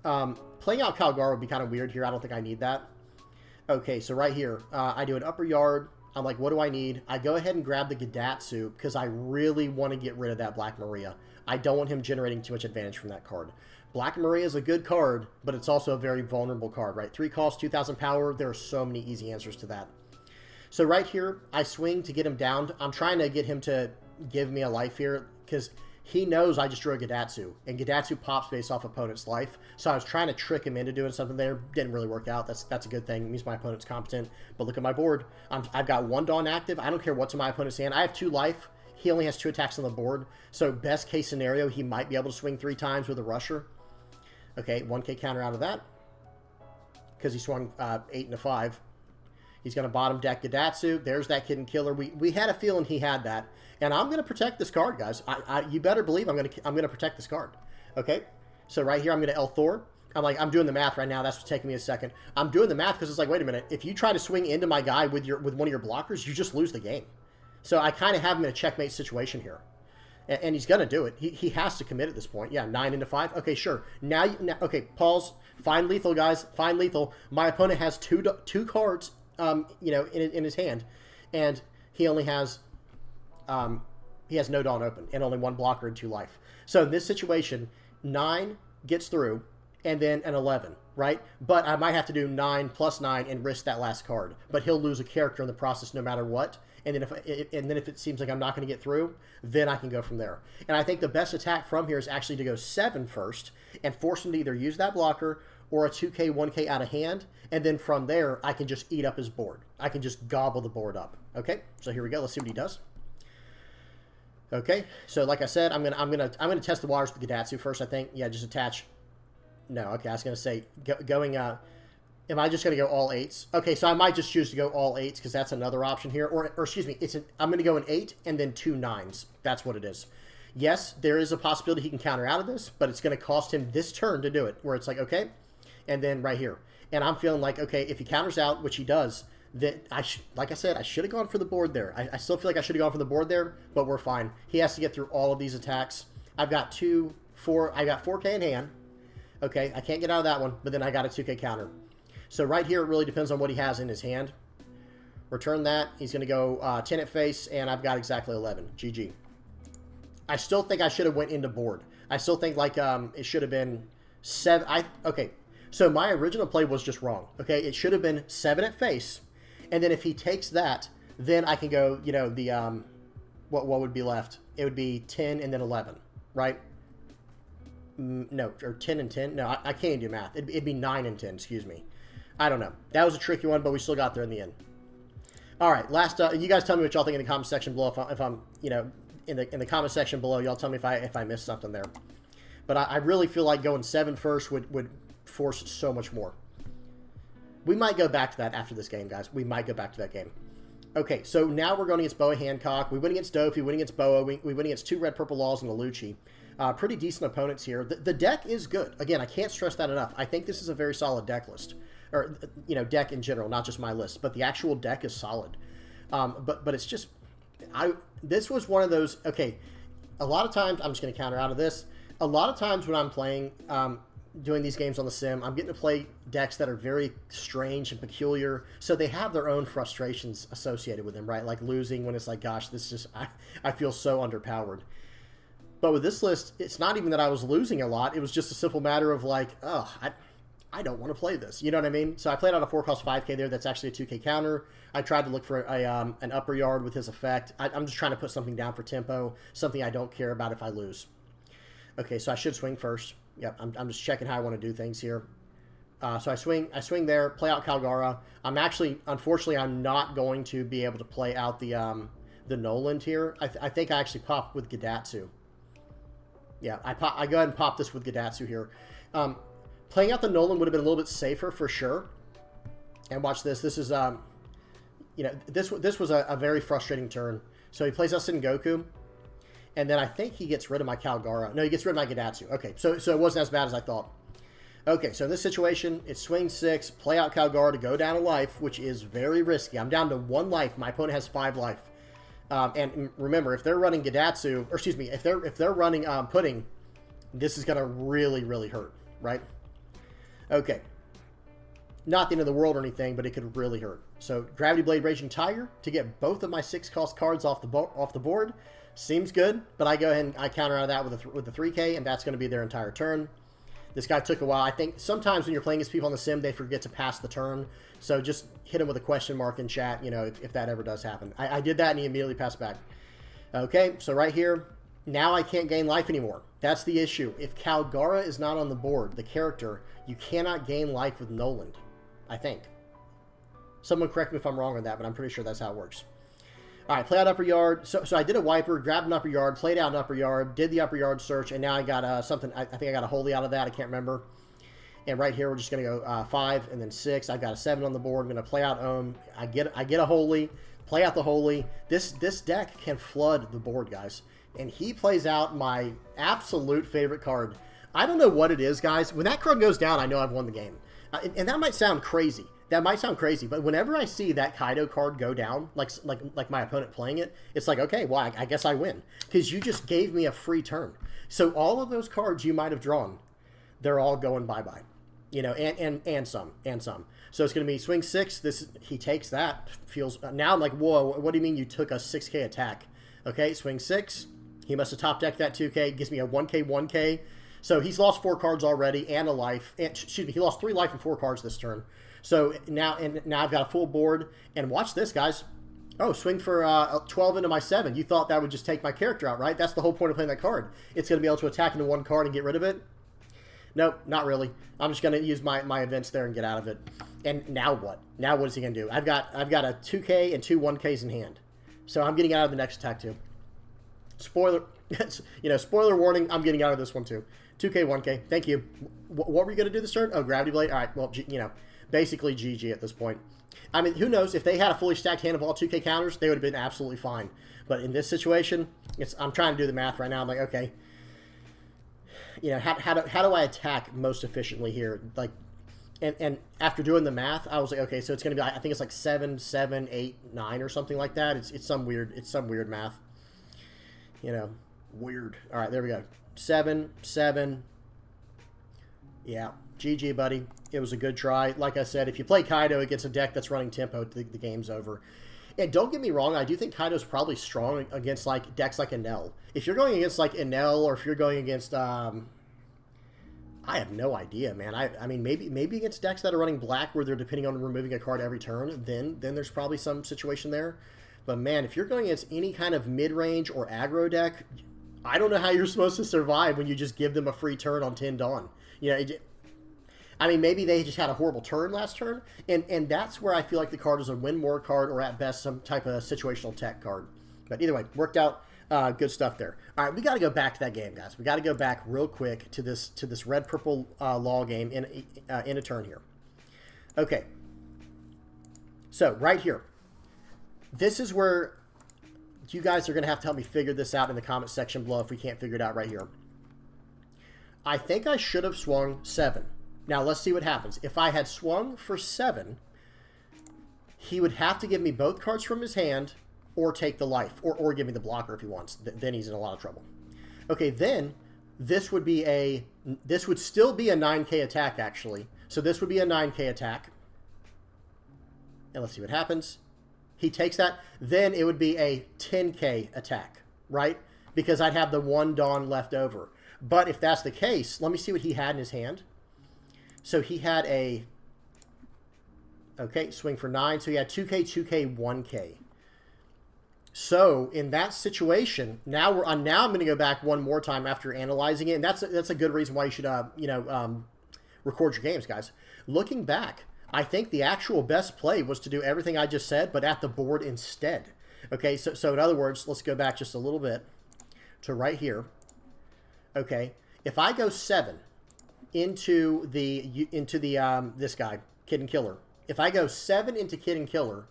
Playing out Kalgara would be kind of weird here. I don't think I need that. Okay, so right here, I do an upper yard. I'm like, what do I need? I go ahead and grab the Gadatsu because I really want to get rid of that Black Maria. I don't want him generating too much advantage from that card. Black Maria is a good card, but it's also a very vulnerable card, right? 3 cost, 2,000 power. There are so many easy answers to that. So right here, I swing to get him down. I'm trying to get him to give me a life here because he knows I just drew a Gadatsu, and Gadatsu pops based off opponent's life. So I was trying to trick him into doing something there. Didn't really work out. That's a good thing. It means my opponent's competent. But look at my board. I've got 1 Dawn active. I don't care what's in my opponent's hand. I have 2 life. He only has 2 attacks on the board. So best case scenario, he might be able to swing 3 times with a Rusher. Okay, 1K counter out of that because he swung 8 and a 5. He's going to bottom deck Gadatsu. There's that Kitten Killer. We had a feeling he had that, and I'm going to protect this card, guys. You better believe I'm going to protect this card. Okay, so right here I'm going to El Thor. I'm doing the math right now. That's what's taking me a second. I'm doing the math because it's like, wait a minute. If you try to swing into my guy with one of your blockers, you just lose the game. So I kind of have him in a checkmate situation here. And he's going to do it. He has to commit at this point. Yeah, 9 into 5. Okay, sure. Now okay, pause. Find lethal, guys. Find lethal. My opponent has two cards, you know, in his hand. And he only has, he has no Dawn open and only 1 blocker and 2 life. So in this situation, 9 gets through and then an 11, right? But I might have to do 9 plus 9 and risk that last card. But he'll lose a character in the process no matter what. And then if it seems like I'm not going to get through, then I can go from there. And I think the best attack from here is actually to go 7 first and force him to either use that blocker or a 2K, 1K out of hand. And then from there, I can just eat up his board. I can just gobble the board up. Okay, so here we go. Let's see what he does. Okay, so like I said, I'm gonna test the waters with Gadatsu first. I think, yeah, just attach. No, okay, I was gonna say going. Am I just going to go all 8s? Okay, so I might just choose to go all 8s because that's another option here. Or excuse me, I'm going to go an 8 and then 2 9s. That's what it is. Yes, there is a possibility he can counter out of this, but it's going to cost him this turn to do it, where it's like, okay, and then right here. And I'm feeling like, okay, if he counters out, which he does, then like I said, I should have gone for the board there. I still feel like I should have gone for the board there, but we're fine. He has to get through all of these attacks. I've got 4K in hand. Okay, I can't get out of that one, but then I got a 2K counter. So right here, it really depends on what he has in his hand. Return that. He's going to go 10 at face, and I've got exactly 11. GG. I still think I should have went into board. I still think like it should have been 7. Okay, so my original play was just wrong. Okay, it should have been 7 at face, and then if he takes that, then I can go. You know the what would be left? It would be 10 and then 11, right? No, or 10 and 10. No, I can't do math. It'd be 9 and 10, excuse me. I don't know. That was a tricky one, but we still got there in the end. All right, last. You guys tell me what y'all think in the comment section below. If I'm, you know, in the comment section below, y'all tell me if I missed something there. But I really feel like going 7 first would force so much more. We might go back to that after this game, guys. We might go back to that game. Okay, so now we're going against Boa Hancock. We win against Doffy. We win against Boa. We win against 2 red purple laws and a Lucci. Pretty decent opponents here. The deck is good. Again, I can't stress that enough. I think this is a very solid deck list. Or, you know, deck in general, not just my list. But the actual deck is solid. But it's just... This was one of those... Okay, a lot of times... I'm just going to counter out of this. A lot of times when I'm playing... doing these games on the sim, I'm getting to play decks that are very strange and peculiar, so they have their own frustrations associated with them, right? Like losing when it's like, gosh, this just, I feel so underpowered. But with this list, it's not even that I was losing a lot, it was just a simple matter of like, oh, I don't want to play this, you know what I mean? So I played out a 4-cost 5k there, that's actually a 2k counter. I tried to look for an upper yard with his effect. I'm just trying to put something down for tempo, something I don't care about if I lose. Okay, so I should swing first. Yep, I'm just checking how I want to do things here. So I swing there, play out Kalgara. I'm actually, unfortunately, I'm not going to be able to play out the Noland here. I think I actually pop with Gadatsu. Yeah, I go ahead and pop this with Gadatsu here. Playing out the Noland would have been a little bit safer for sure. And watch this. This is, you know, this was a very frustrating turn. So he plays out Sengoku. And then I think he gets rid of my Kalgara. No, he gets rid of my Gadatsu. Okay, so it wasn't as bad as I thought. Okay, so in this situation, it's swing 6, play out Kalgara to go down a life, which is very risky. I'm down to 1 life. My opponent has 5 life. And remember, if they're running Gadatsu, or excuse me, if they're running Pudding, this is going to really, really hurt, right? Okay. Not the end of the world or anything, but it could really hurt. So Gravity Blade Raging Tiger to get both of my 6-cost cards off the board. Seems good, but I go ahead and I counter out of that with the 3K, and that's going to be their entire turn. This guy took a while. I think sometimes when you're playing against people on the sim, they forget to pass the turn. So just hit him with a question mark in chat, you know, if that ever does happen. I did that, and he immediately passed back. Okay, so right here, now I can't gain life anymore. That's the issue. If Kalgara is not on the board, the character, you cannot gain life with Noland, I think. Someone correct me if I'm wrong on that, but I'm pretty sure that's how it works. All right, play out upper yard. So I did a wiper, grabbed an upper yard, played out an upper yard, did the upper yard search, and now I got something. I think I got a holy out of that. I can't remember. And right here, we're just going to go 5 and then 6. I've got a 7 on the board. I'm going to play out Ohm. I get a holy, play out the holy. This deck can flood the board, guys. And he plays out my absolute favorite card. I don't know what it is, guys. When that card goes down, I know I've won the game. And that might sound crazy. That might sound crazy, but whenever I see that Kaido card go down, like my opponent playing it, it's like, okay, well, I guess I win. Because you just gave me a free turn. So all of those cards you might have drawn, they're all going bye-bye. You know, and some. So it's going to be swing 6. He takes that. Feels now I'm like, whoa, what do you mean you took a 6K attack? Okay, swing 6. He must have top-decked that 2K. Gives me a 1K. So he's lost 4 cards already and a life. And, excuse me, he lost 3 life and 4 cards this turn. So now I've got a full board. And watch this, guys. Oh, swing for 12 into my 7. You thought that would just take my character out, right? That's the whole point of playing that card. It's going to be able to attack into 1 card and get rid of it. Nope, not really. I'm just going to use my events there and get out of it. And now what? Now what is he going to do? I've got a 2K and 2 1Ks in hand. So I'm getting out of the next attack too. Spoiler, you know, spoiler warning, I'm getting out of this one too. 2K, 1K. Thank you. What were you going to do this turn? Oh, Gravity Blade. All right, well, you know, basically GG at this point. I mean, who knows? If they had a fully stacked hand of all 2K counters, they would have been absolutely fine. But in this situation, I'm trying to do the math right now. I'm like, okay, you know, how do I attack most efficiently here? Like, and after doing the math, I was like, okay, so it's going to be, I think it's like 7, 7, 8, 9 or something like that. It's some weird math. You know, weird. All right, there we go. 7, 7. Yeah, GG, buddy. It was a good try. Like I said, if you play Kaido against a deck that's running tempo, the game's over. And don't get me wrong, I do think Kaido's probably strong against like decks like Enel. If you're going against like Enel, or if you're going against, I have no idea, man. I mean, maybe against decks that are running black where they're depending on removing a card every turn, then there's probably some situation there. But man, if you're going against any kind of mid-range or aggro deck, I don't know how you're supposed to survive when you just give them a free turn on 10 Dawn. You know, I mean, maybe they just had a horrible turn last turn, and that's where I feel like the card is a win more card, or at best some type of situational tech card. But either way, worked out. Good stuff there. All right, we got to go back to that game, guys. We got to go back real quick to this red purple law game in a turn here. Okay. So right here, this is where you guys are going to have to help me figure this out in the comment section below if we can't figure it out right here. I think I should have swung 7. Now, let's see what happens. If I had swung for 7, he would have to give me both cards from his hand or take the life, or give me the blocker if he wants. Then he's in a lot of trouble. Okay, then this would still be a 9K attack, actually. So this would be a 9K attack. And let's see what happens. He takes that. Then it would be a 10K attack, right? Because I'd have the 1 Dawn left over. But if that's the case, let me see what he had in his hand. So he had a... Okay, swing for 9. So he had 2K, 2K, 1K. So in that situation, now I'm going to go back one more time after analyzing it. And that's a good reason why you should, record your games, guys. Looking back, I think the actual best play was to do everything I just said, but at the board instead. Okay, so in other words, let's go back just a little bit to right here. Okay, if I go 7 into this guy, Kid and Killer. If I go 7 into Kid and Killer,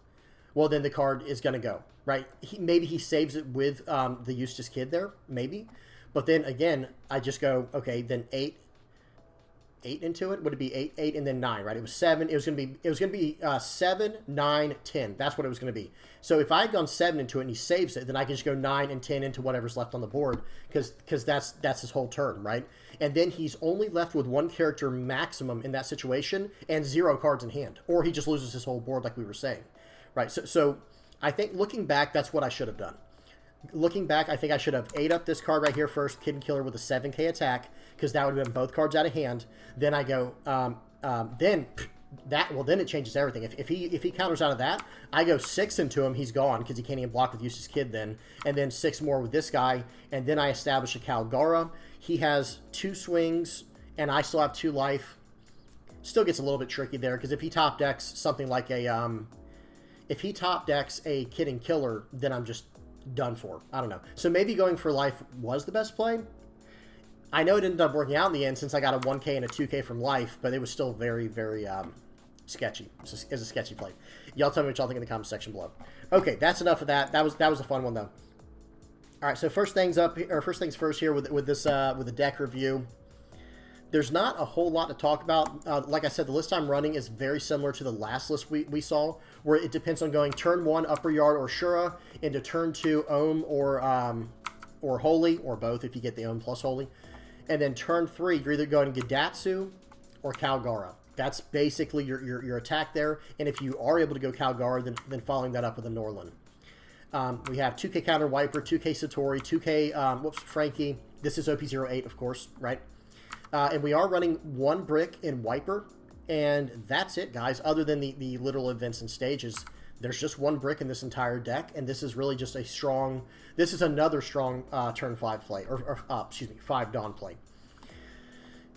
well, then the card is going to go, right? Maybe he saves it with the Eustace Kid there, maybe. But then again, I just go, okay, then 8 into it. Would it be 8, 8, and then 9, right? It was 7. It was going to be 7, 9, 10. That's what it was going to be. So if I had gone 7 into it and he saves it, then I can just go 9 and 10 into whatever's left on the board because that's his whole turn, right? And then he's only left with 1 character maximum in that situation and 0 cards in hand, or he just loses his whole board like we were saying, right? So I think looking back, that's what I should have done. Looking back, I think I should have 8 up this card right here first, Kid and Killer with a 7K attack, because that would have been both cards out of hand. Then I go, then it changes everything. If he counters out of that, I go 6 into him, he's gone, because he can't even block with Eustace Kid then. And then 6 more with this guy, and then I establish a Kalgara. He has 2 swings, and I still have 2 life. Still gets a little bit tricky there, because if he top decks something like a, if he top decks a Kid and Killer, then I'm just done for. I don't know. So maybe going for life was the best play. I know it ended up working out in the end since I got a 1K and a 2K from life, but it was still very, very sketchy. It's a sketchy play. Y'all tell me what y'all think in the comment section below. Okay, that's enough of that. That was a fun one though. All right, so first things first here with the deck review. There's not a whole lot to talk about. Like I said, the list I'm running is very similar to the last list we saw, where it depends on going turn 1 Upper Yard or Shura, into turn 2 Ohm or Holy, or both if you get the Ohm plus Holy. And then turn 3, you're either going Gidatsu or Kalgara. That's basically your attack there. And if you are able to go Kalgara, then following that up with a Norlin. We have 2K Counter Wiper, 2K Satori, 2K Frankie. This is OP-08, of course, right? And we are running 1 brick in Wiper, and that's it, guys. Other than the literal events and stages, there's just 1 brick in this entire deck, and this is really just a strong... This is another strong turn 5 play, excuse me, 5 Dawn play.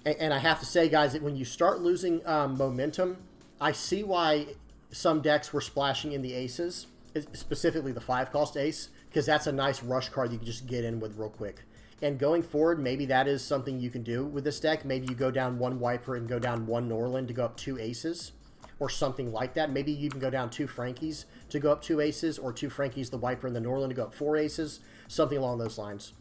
And I have to say, guys, that when you start losing momentum, I see why some decks were splashing in the aces, specifically the 5-cost ace, because that's a nice rush card you can just get in with real quick. And going forward, maybe that is something you can do with this deck. Maybe you go down 1 Wiper and go down 1 Norlin to go up 2 aces, or something like that. Maybe you can go down 2 Frankies to go up 2 aces, or 2 Frankies, the Wiper, and the Norlin to go up 4 aces, something along those lines.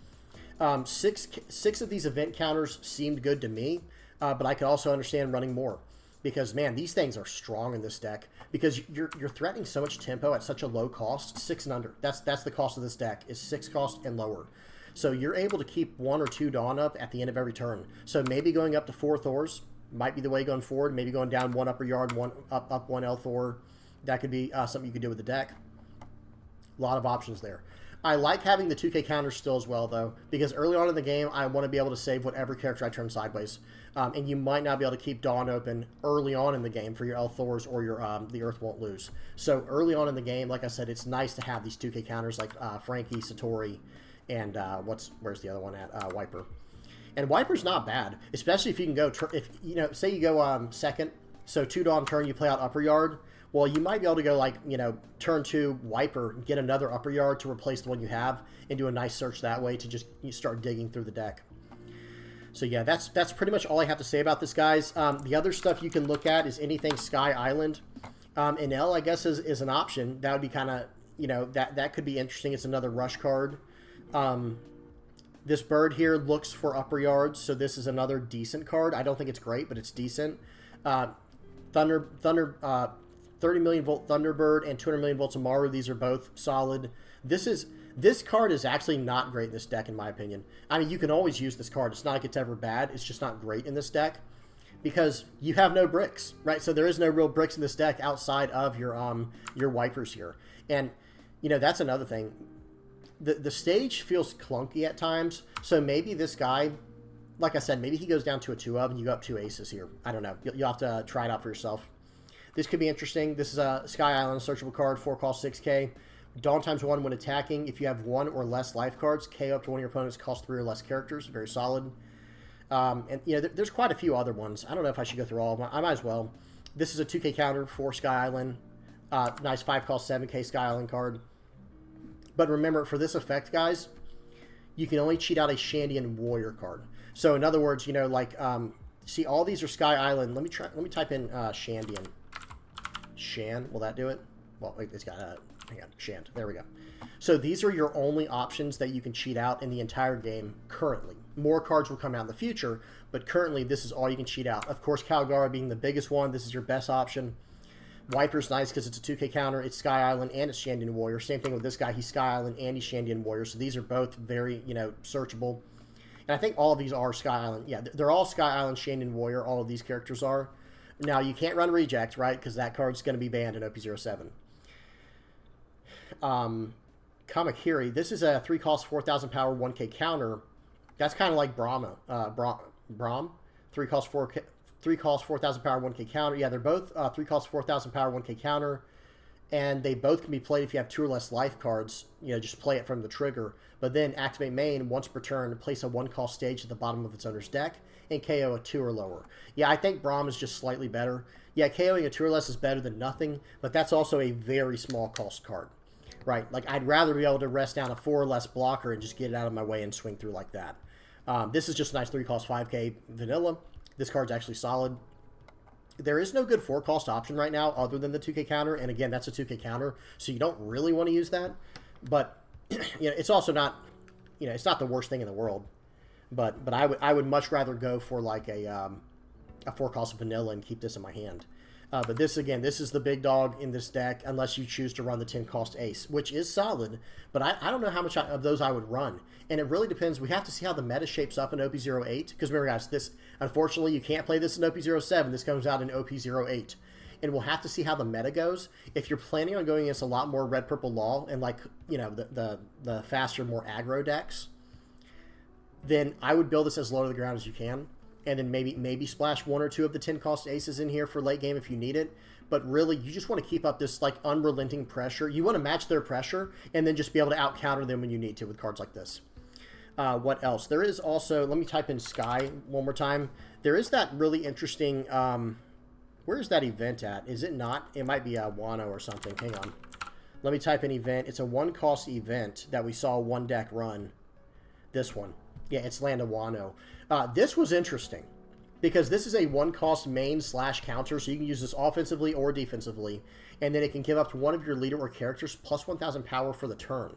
6 of these event counters seemed good to me, but I could also understand running more. Because, man, these things are strong in this deck. Because you're threatening so much tempo at such a low cost, 6 and under. That's the cost of this deck, is 6 cost and lower. So you're able to keep 1 or 2 Dawn up at the end of every turn. So maybe going up to 4 Thors might be the way going forward. Maybe going down 1 Upper Yard, 1 up 1 L Thor. That could be something you could do with the deck. A lot of options there. I like having the 2K counters still as well, though, because early on in the game, I want to be able to save whatever character I turn sideways. And you might not be able to keep Dawn open early on in the game for your L Thors or your the Earth Won't Lose. So early on in the game, like I said, it's nice to have these 2K counters like Frankie, Satori, and where's the other one at? Wiper. And Wiper's not bad, especially if you can go, if you know, say you go second, so 2 Dawn turn, you play out upper yard. Well, you might be able to go like, you know, turn 2 Wiper, get another upper yard to replace the one you have, and do a nice search that way to just start digging through the deck. So yeah, that's pretty much all I have to say about this, guys. The other stuff you can look at is anything Sky Island. And L, I guess, is an option. That would be kind of, you know, that could be interesting. It's another rush card. This bird here looks for upper yards, so this is another decent card. I don't think it's great, but it's decent. 30 million volt Thunderbird and 200 million volts Amaru. These are both solid. This card is actually not great in this deck, in my opinion. I mean, you can always use this card. It's not like it's ever bad. It's just not great in this deck because you have no bricks, right? So there is no real bricks in this deck outside of your Wipers here. And, you know, that's another thing. The stage feels clunky at times, so maybe this guy, like I said, maybe he goes down to a 2 of and you go up 2 aces here. I don't know. You'll have to try it out for yourself. This could be interesting. This is a Sky Island searchable card, 4 cost 6k. Dawn ×1 when attacking. If you have 1 or less life cards, KO up to one of your opponents, cost 3 or less characters. Very solid. And, you know, there's quite a few other ones. I don't know if I should go through all of them. I might as well. This is a 2k counter for Sky Island. Nice 5 cost 7k Sky Island card. But remember, for this effect, guys, you can only cheat out a Shandian Warrior card. So in other words, you know, like, see, all these are Sky Island. Let me type in Shandian. Shan, will that do it? Well, it's got a, hang on, Shand. There we go. So these are your only options that you can cheat out in the entire game currently. More cards will come out in the future, but currently this is all you can cheat out. Of course, Kalgara being the biggest one, this is your best option. Wiper's nice because it's a 2k counter. It's Sky Island and it's Shandian Warrior. Same thing with this guy. He's Sky Island and he's Shandian Warrior. So these are both very, you know, searchable. And I think all of these are Sky Island. Yeah, they're all Sky Island, Shandian Warrior. All of these characters are. Now, you can't run Reject, right? Because that card's going to be banned in OP-07. Kamakiri. This is a 3 cost 4,000 power 1k counter. That's kind of like Braum. 3 cost 4,000 power 1k counter. Yeah, they're both 3 cost 4,000 power 1k counter. And they both can be played if you have 2 or less life cards. You know, just play it from the trigger. But then activate main once per turn, place a 1 cost stage at the bottom of its owner's deck, and KO a 2 or lower. Yeah, I think Braum is just slightly better. Yeah, KOing a 2 or less is better than nothing, but that's also a very small cost card. Right? Like, I'd rather be able to rest down a 4 or less blocker and just get it out of my way and swing through like that. This is just a nice 3 cost 5k vanilla. This card's actually solid. There is no good 4 cost option right now other than the 2k counter, and again, that's a 2k counter, so you don't really want to use that. But you know, it's also not, you know, it's not the worst thing in the world. But I would much rather go for like a 4 cost vanilla and keep this in my hand. But this, again, this is the big dog in this deck unless you choose to run the 10 cost ace, which is solid. But I don't know how much of those I would run. And it really depends. We have to see how the meta shapes up in OP-08. Because remember, guys, this, unfortunately, you can't play this in OP-07. This comes out in OP-08. And we'll have to see how the meta goes. If you're planning on going against a lot more red-purple law and, like, you know, the faster, more aggro decks, then I would build this as low to the ground as you can. And then maybe splash 1 or 2 of the 10 cost aces in here for late game if you need it. But really, you just want to keep up this like unrelenting pressure. You want to match their pressure and then just be able to out counter them when you need to with cards like this. What else? There is also, let me type in Sky one more time. There is that really interesting, where is that event at? Is it not? It might be Wano or something. Hang on. Let me type in event. It's a 1 cost event that we saw one deck run. This one. Yeah, it's Land of Wano. This was interesting because this is a 1 cost main / counter, so you can use this offensively or defensively, and then it can give up to one of your leader or characters plus 1,000 power for the turn.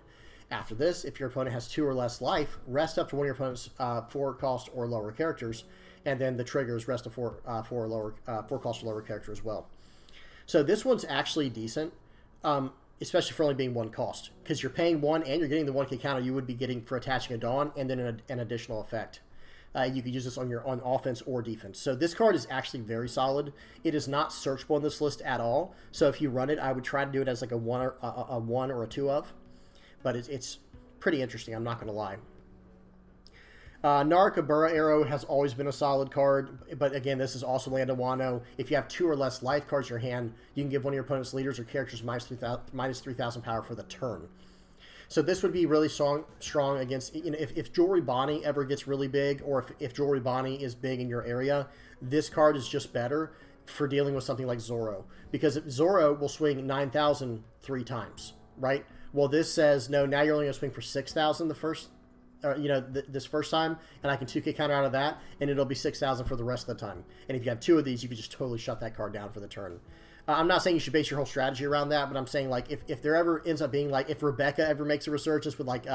After this, if your opponent has 2 or less life, rest up to one of your opponent's 4 cost or lower characters, and then the triggers rest to 4 cost or lower character as well. So this one's actually decent. Especially for only being 1 cost, because you're paying 1 and you're getting the 1k counter you would be getting for attaching a Dawn, and then an additional effect. You could use this on offense or defense. So this card is actually very solid. It is not searchable in this list at all. So if you run it, I would try to do it as like a 1 or a 2 of. But it's pretty interesting, I'm not going to lie. Narakabura Arrow has always been a solid card, but again, this is also Land of Wano. If you have 2 or less life cards in your hand, you can give one of your opponent's leaders or characters minus 3,000 power for the turn. So this would be really strong against, you know, if Jewelry Bonnie ever gets really big, or if Jewelry Bonnie is big in your area, this card is just better for dealing with something like Zoro. Because Zoro will swing 9,000 3 times, right? Well, this says, no, now you're only going to swing for 6,000 the first, you know, this first time, and I can 2K counter out of that, and it'll be 6,000 for the rest of the time. And if you have 2 of these, you can just totally shut that card down for the turn. I'm not saying you should base your whole strategy around that, but I'm saying, like, if there ever ends up being, like, if Rebecca ever makes a resurgence with, like,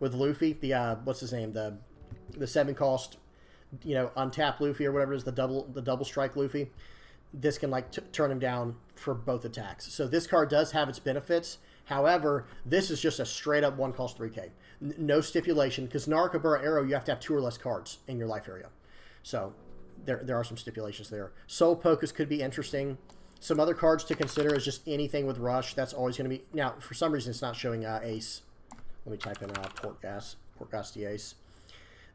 with Luffy, the, what's his name, the 7-cost, you know, untapped Luffy or whatever it is, the double strike Luffy, this can, like, turn him down for both attacks. So this card does have its benefits. However, this is just a straight-up 1-cost 3K. No stipulation, because Narakabura Arrow, you have to have 2 or less cards in your life area. So there are some stipulations there. Soul Pocus could be interesting. Some other cards to consider is just anything with Rush. That's always going to be... Now, for some reason, it's not showing Ace. Let me type in Portgas the Ace.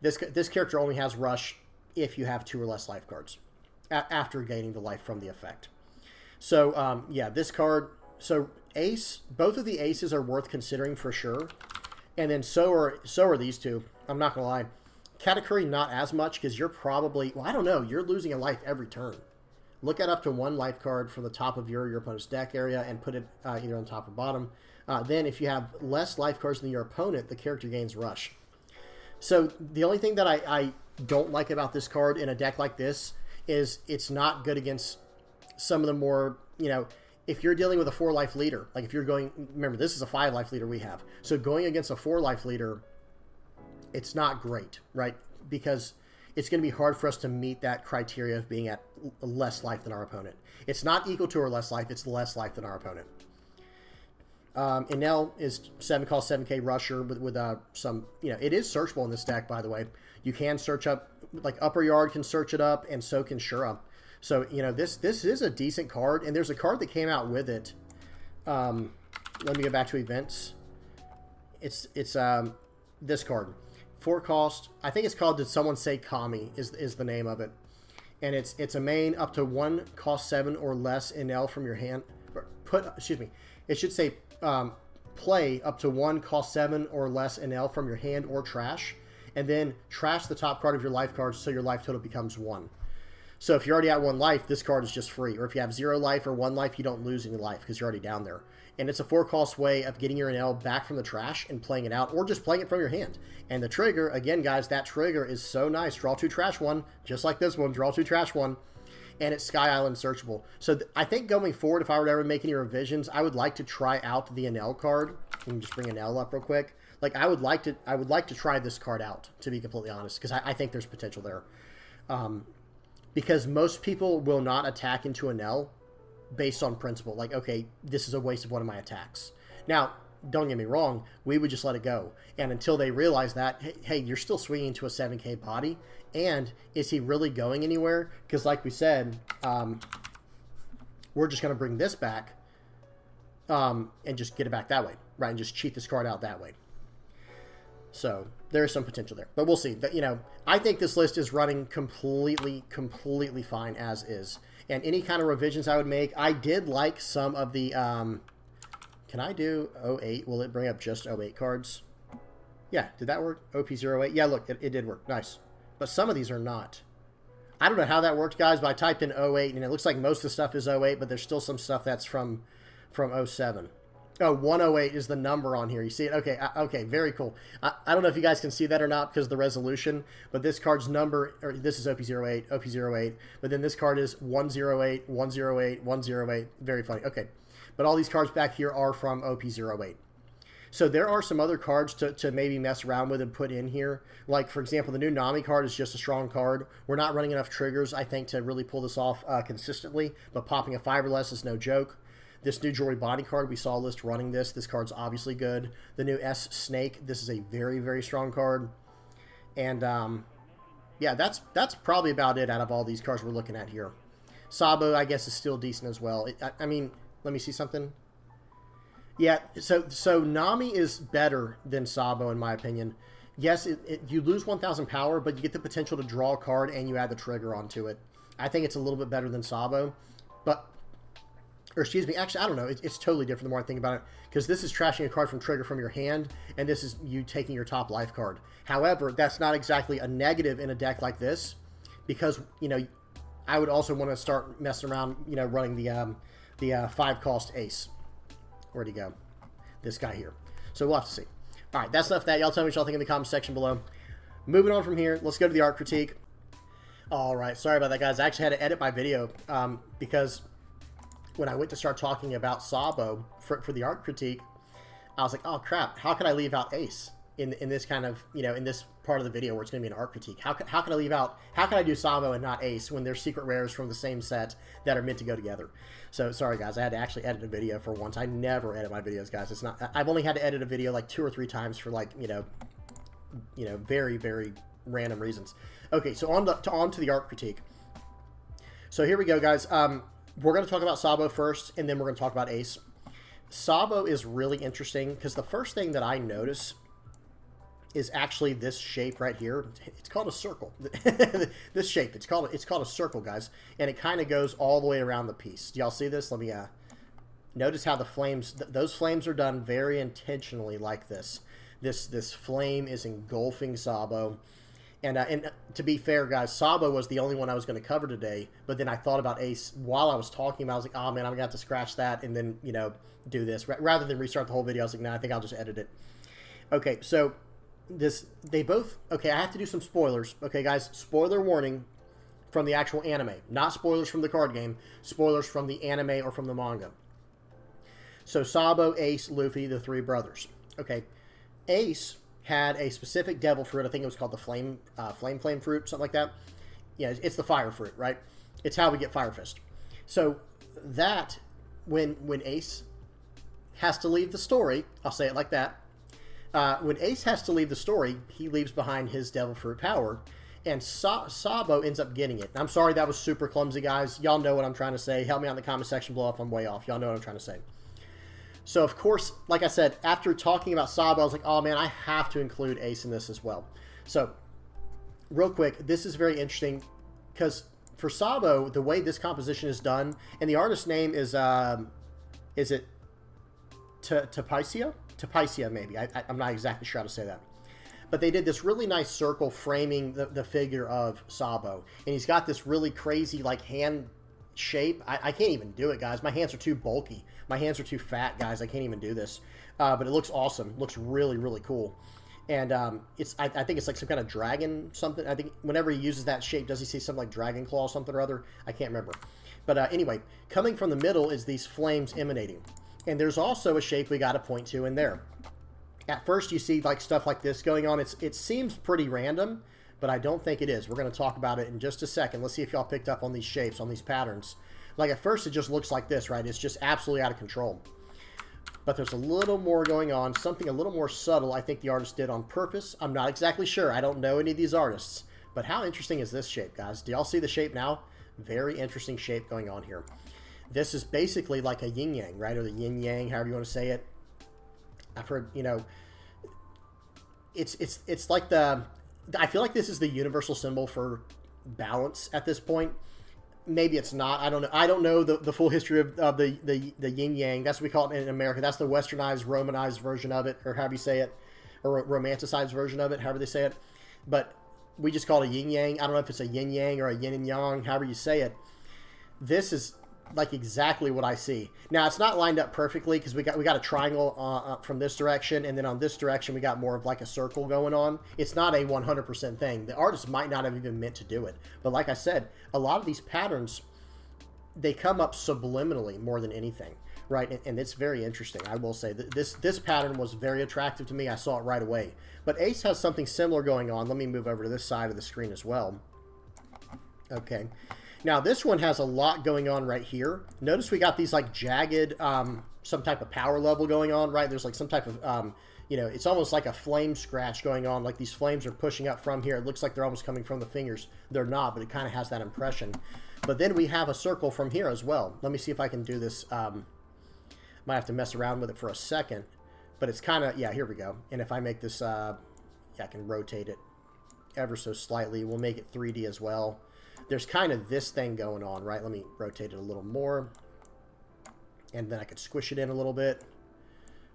This character only has Rush if you have 2 or less life cards after gaining the life from the effect. So, yeah, this card... So, Ace, both of the Aces are worth considering for sure. And then so are these two. I'm not going to lie. Katakuri, not as much, because you're probably... Well, I don't know. You're losing a life every turn. Look at up to 1 life card from the top of your opponent's deck area and put it either on top or bottom. Then if you have less life cards than your opponent, the character gains Rush. So the only thing that I don't like about this card in a deck like this is it's not good against some of the more, you know, if you're dealing with a 4-life leader, like if you're going, remember, this is a 5-life leader we have. So going against a 4-life leader, it's not great, right? Because it's going to be hard for us to meet that criteria of being at less life than our opponent. It's not equal to or less life, it's less life than our opponent. Enel is 7-cost 7K rusher with some, you know, it is searchable in this deck, by the way. You can search up, like Upper Yard can search it up, and so can Shura. So, you know, this is a decent card, and there's a card that came out with it. Let me go back to events. It's this card. 4-cost. I think it's called Did Someone Say Kami is the name of it. And it's a main up to 1 cost 7 or less NL from your hand. Excuse me. It should say play up to 1 cost 7 or less NL from your hand or trash. And then trash the top card of your life cards so your life total becomes 1. So if you're already at 1 life, this card is just free. Or if you have 0 life or 1 life, you don't lose any life because you're already down there. And it's a 4-cost way of getting your NL back from the trash and playing it out, or just playing it from your hand. And the trigger, again, guys, that trigger is so nice. Draw 2, trash 1, just like this one. Draw 2, trash 1. And it's Sky Island searchable. So I think going forward, if I were to ever make any revisions, I would like to try out the NL card. Let me just bring NL up real quick. Like I would like to try this card out, to be completely honest, because I think there's potential there. Because most people will not attack into NL based on principle. Like, okay, this is a waste of one of my attacks. Now, don't get me wrong, we would just let it go. And until they realize that, hey, you're still swinging into a 7K body, and is he really going anywhere? Because like we said, we're just going to bring this back and just get it back that way, right? And just cheat this card out that way. So there's some potential there. But we'll see. You know, I think this list is running completely fine as is. And any kind of revisions I would make, I did like some of the... can I do 08? Will it bring up just 08 cards? Yeah, did that work? OP-08? Yeah, look, it did work. Nice. But some of these are not. I don't know how that worked, guys, but I typed in 08, and it looks like most of the stuff is 08, but there's still some stuff that's from 07. Oh, 108 is the number on here. You see it? Okay, okay, very cool. I don't know if you guys can see that or not because of the resolution, but this card's number, or this is OP-08, OP-08, but then this card is 108, 108, 108. Very funny. Okay, but all these cards back here are from OP-08. So there are some other cards to maybe mess around with and put in here. Like, for example, the new Nami card is just a strong card. We're not running enough triggers, I think, to really pull this off consistently, but popping a 5 or less is no joke. This new Jewelry Body card, we saw a list running this. This card's obviously good. The new S Snake, this is a very strong card. And, yeah, that's probably about it out of all these cards we're looking at here. Sabo, I guess, is still decent as well. I mean, let me see something. Yeah, so Nami is better than Sabo, in my opinion. Yes, you lose 1,000 power, but you get the potential to draw a card and you add the trigger onto it. I think it's a little bit better than Sabo. But Or excuse me, actually, I don't know. It's totally different the more I think about it, because this is trashing a card from trigger from your hand, and this is you taking your top life card. However, that's not exactly a negative in a deck like this, because, you know, I would also want to start messing around, you know, running the 5-cost ace. Where'd he go? This guy here. So we'll have to see. All right, that's enough of that. Y'all tell me what y'all think in the comments section below. Moving on from here, let's go to the art critique. All right, sorry about that, guys. I actually had to edit my video because when I went to start talking about Sabo for the art critique, I was like, oh crap, how could I leave out ace in this kind of, you know, in this part of the video where it's going to be an art critique? How could I leave out, how can I do Sabo and not ace when they're secret rares from the same set that are meant to go together? So sorry guys, I had to actually edit a video for once. I never edit my videos, guys. It's not, I've only had to edit a video like 2 or 3 times for like, you know, very, very random reasons. Okay, so on to the art critique. So here we go, guys. We're going to talk about Sabo first, and then we're going to talk about ace. Sabo is really interesting because the first thing that I notice is actually this shape right here. It's called a circle. This shape, it's called a circle, guys, and it kind of goes all the way around the piece. Do y'all see this? Let me notice how the flames, those flames are done very intentionally like this. This flame is engulfing Sabo. And to be fair, guys, Sabo was the only one I was going to cover today, but then I thought about ace while I was talking about it. I was like, oh man, I'm going to have to scratch that and then, you know, do this. Rather than restart the whole video, I was like, nah, I think I'll just edit it. Okay, so okay, I have to do some spoilers. Okay, guys, spoiler warning from the actual anime. Not spoilers from the card game, spoilers from the anime or from the manga. So Sabo, Ace, Luffy, the 3 brothers. Okay, Ace had a specific devil fruit. I think it was called the flame fruit, something like that. Yeah, it's the fire fruit, right? It's how we get Fire Fist. So that, when Ace has to leave the story, I'll say it like that. When Ace has to leave the story, he leaves behind his devil fruit power, and Sabo ends up getting it. I'm sorry that was super clumsy, guys. Y'all know what I'm trying to say. Help me out in the comment section below if I'm way off. Y'all know what I'm trying to say. So, of course, like I said, after talking about Sabo, I was like, oh, man, I have to include Ace in this as well. So, real quick, this is very interesting because for Sabo, the way this composition is done, and the artist's name is it Tapaisia? Tapaisia, maybe. I'm not exactly sure how to say that. But they did this really nice circle framing the figure of Sabo. And he's got this really crazy, like, hand shape. I can't even do it, guys. My hands are too bulky. My hands are too fat, guys. I can't even do this. But it looks awesome. It looks really, really cool. And I think it's like some kind of dragon something. I think whenever he uses that shape, does he say something like dragon claw or something or other? I can't remember. But anyway, coming from the middle is these flames emanating. And there's also a shape we got to point to in there. At first, you see like stuff like this going on. It seems pretty random, but I don't think it is. We're going to talk about it in just a second. Let's see if y'all picked up on these shapes, on these patterns. Like at first, it just looks like this, right? It's just absolutely out of control. But there's a little more going on, something a little more subtle I think the artist did on purpose. I'm not exactly sure. I don't know any of these artists. But how interesting is this shape, guys? Do y'all see the shape now? Very interesting shape going on here. This is basically like a yin-yang, right? Or the yin-yang, however you want to say it. I've heard, you know, it's like I feel like this is the universal symbol for balance at this point. Maybe it's not. I don't know. I don't know the full history of the yin-yang. That's what we call it in America. That's the westernized, Romanized version of it, or however you say it, or romanticized version of it, however they say it. But we just call it a yin-yang. I don't know if it's a yin-yang or a yin and yang, however you say it. This is like exactly what I see. Now it's not lined up perfectly because we got a triangle from this direction, and then on this direction we got more of like a circle going on. It's not a 100% thing. The artist might not have even meant to do it, but like I said, a lot of these patterns, they come up subliminally more than anything, right? And it's very interesting. I will say that this pattern was very attractive to me. I saw it right away. But Ace has something similar going on. Let me move over to this side of the screen as well. Okay. Now, this one has a lot going on right here. Notice we got these, like, jagged, some type of power level going on, right? There's, like, some type of, you know, it's almost like a flame scratch going on. Like, these flames are pushing up from here. It looks like they're almost coming from the fingers. They're not, but it kind of has that impression. But then we have a circle from here as well. Let me see if I can do this. Might have to mess around with it for a second. But it's kind of, yeah, here we go. And if I make this, yeah, I can rotate it ever so slightly. We'll make it 3D as well. There's kind of this thing going on, right? Let me rotate it a little more. and then I could squish it in a little bit.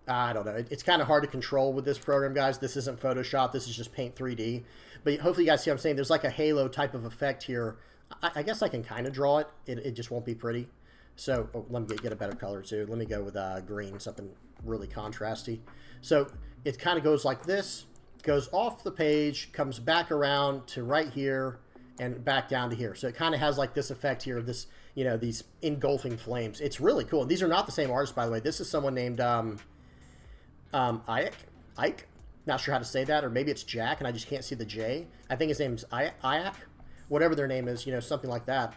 I don't know. It's kind of hard to control with this program, guys. This isn't Photoshop. This is just Paint 3D. But hopefully you guys see what I'm saying. There's like a halo type of effect here. I guess I can kind of draw it. It just won't be pretty. So let me get a better color too. Let me go with green, something really contrasty. So it kind of goes like this, goes off the page, comes back around to right here, and back down to here. So it kind of has like this effect here, this, you know, these engulfing flames. It's really cool. And these are not the same artist, by the way. This is someone named Ike. Not sure how to say that, or maybe it's Jack, and I just can't see the J. I think his name's Ike, whatever their name is, you know, something like that.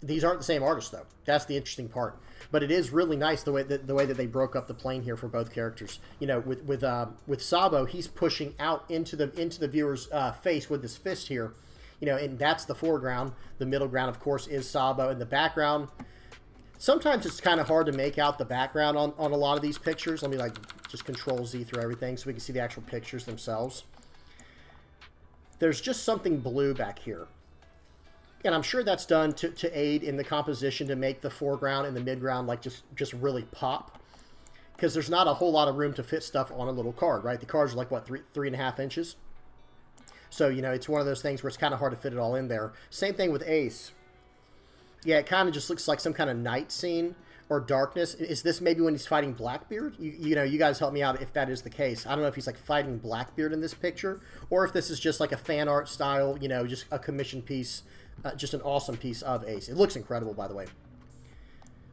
These aren't the same artist, though. That's the interesting part. But it is really nice the way that they broke up the plane here for both characters. You know, with Sabo, he's pushing out into the viewer's face with his fist here. You know, and that's the foreground. The middle ground, of course, is Sabo, and the background. Sometimes it's kind of hard to make out the background on a lot of these pictures. Let me like just Control Z through everything so we can see the actual pictures themselves. There's just something blue back here. And I'm sure that's done to aid in the composition, to make the foreground and the midground like just really pop. Because there's not a whole lot of room to fit stuff on a little card, right? The cards are like, what, 3.5 inches? So, you know, it's one of those things where it's kind of hard to fit it all in there. Same thing with Ace. Yeah, it kind of just looks like some kind of night scene or darkness. Is this maybe when he's fighting Blackbeard? You know, you guys help me out if that is the case. I don't know if he's like fighting Blackbeard in this picture, or if this is just like a fan art style, you know, just a commission piece, just an awesome piece of Ace. It looks incredible, by the way.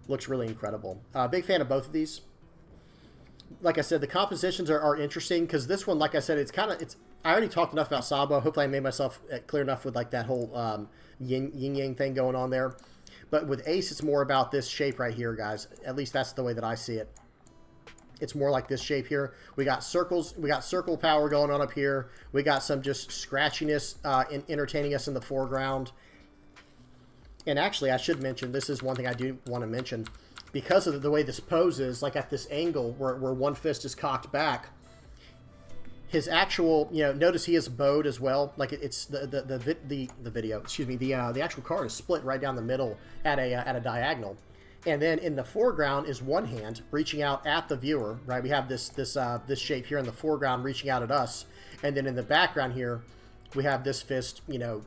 Looks really incredible. Big fan of both of these. Like I said, the compositions are interesting because this one, like I said, I already talked enough about Sabo. Hopefully I made myself clear enough with like that whole yin-yang thing going on there. But with Ace, it's more about this shape right here, guys. At least that's the way that I see it. It's more like this shape here. We got circles. We got circle power going on up here. We got some just scratchiness entertaining us in the foreground. And actually, I should mention, this is one thing I do want to mention. Because of the way this poses, like at this angle where one fist is cocked back, his actual, you know, notice he is bowed as well. Like it's the video, excuse me, the actual card is split right down the middle at a diagonal, and then in the foreground is one hand reaching out at the viewer. Right, we have this shape here in the foreground reaching out at us, and then in the background here, we have this fist, you know,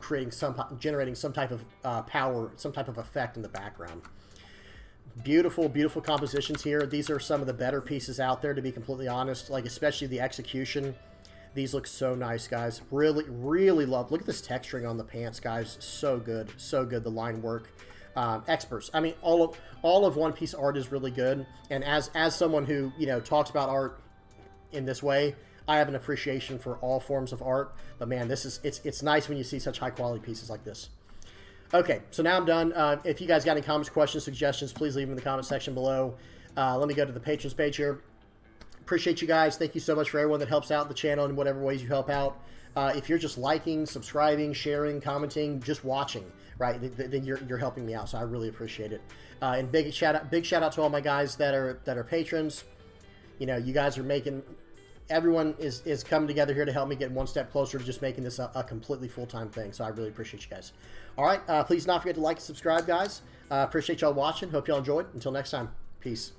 generating some type of power, some type of effect in the background. Beautiful, beautiful compositions here. These are some of the better pieces out there, to be completely honest. Like especially the execution. These look so nice, guys. Really, really love. Look at this texturing on the pants, guys. So good, so good. The line work, experts. I mean, all of One Piece art is really good. And as someone who, you know, talks about art in this way, I have an appreciation for all forms of art. But man, it's nice when you see such high quality pieces like this. Okay, so now I'm done. If you guys got any comments, questions, suggestions, please leave them in the comment section below. Let me go to the patrons page here. Appreciate you guys. Thank you so much for everyone that helps out the channel in whatever ways you help out. If you're just liking, subscribing, sharing, commenting, just watching, right, then you're helping me out. So I really appreciate it. And big shout out to all my guys that are patrons. You know, you guys are making. Everyone is coming together here to help me get one step closer to just making this a completely full-time thing. So I really appreciate you guys. All right, please not forget to like and subscribe, guys. Appreciate y'all watching. Hope y'all enjoyed. Until next time, peace.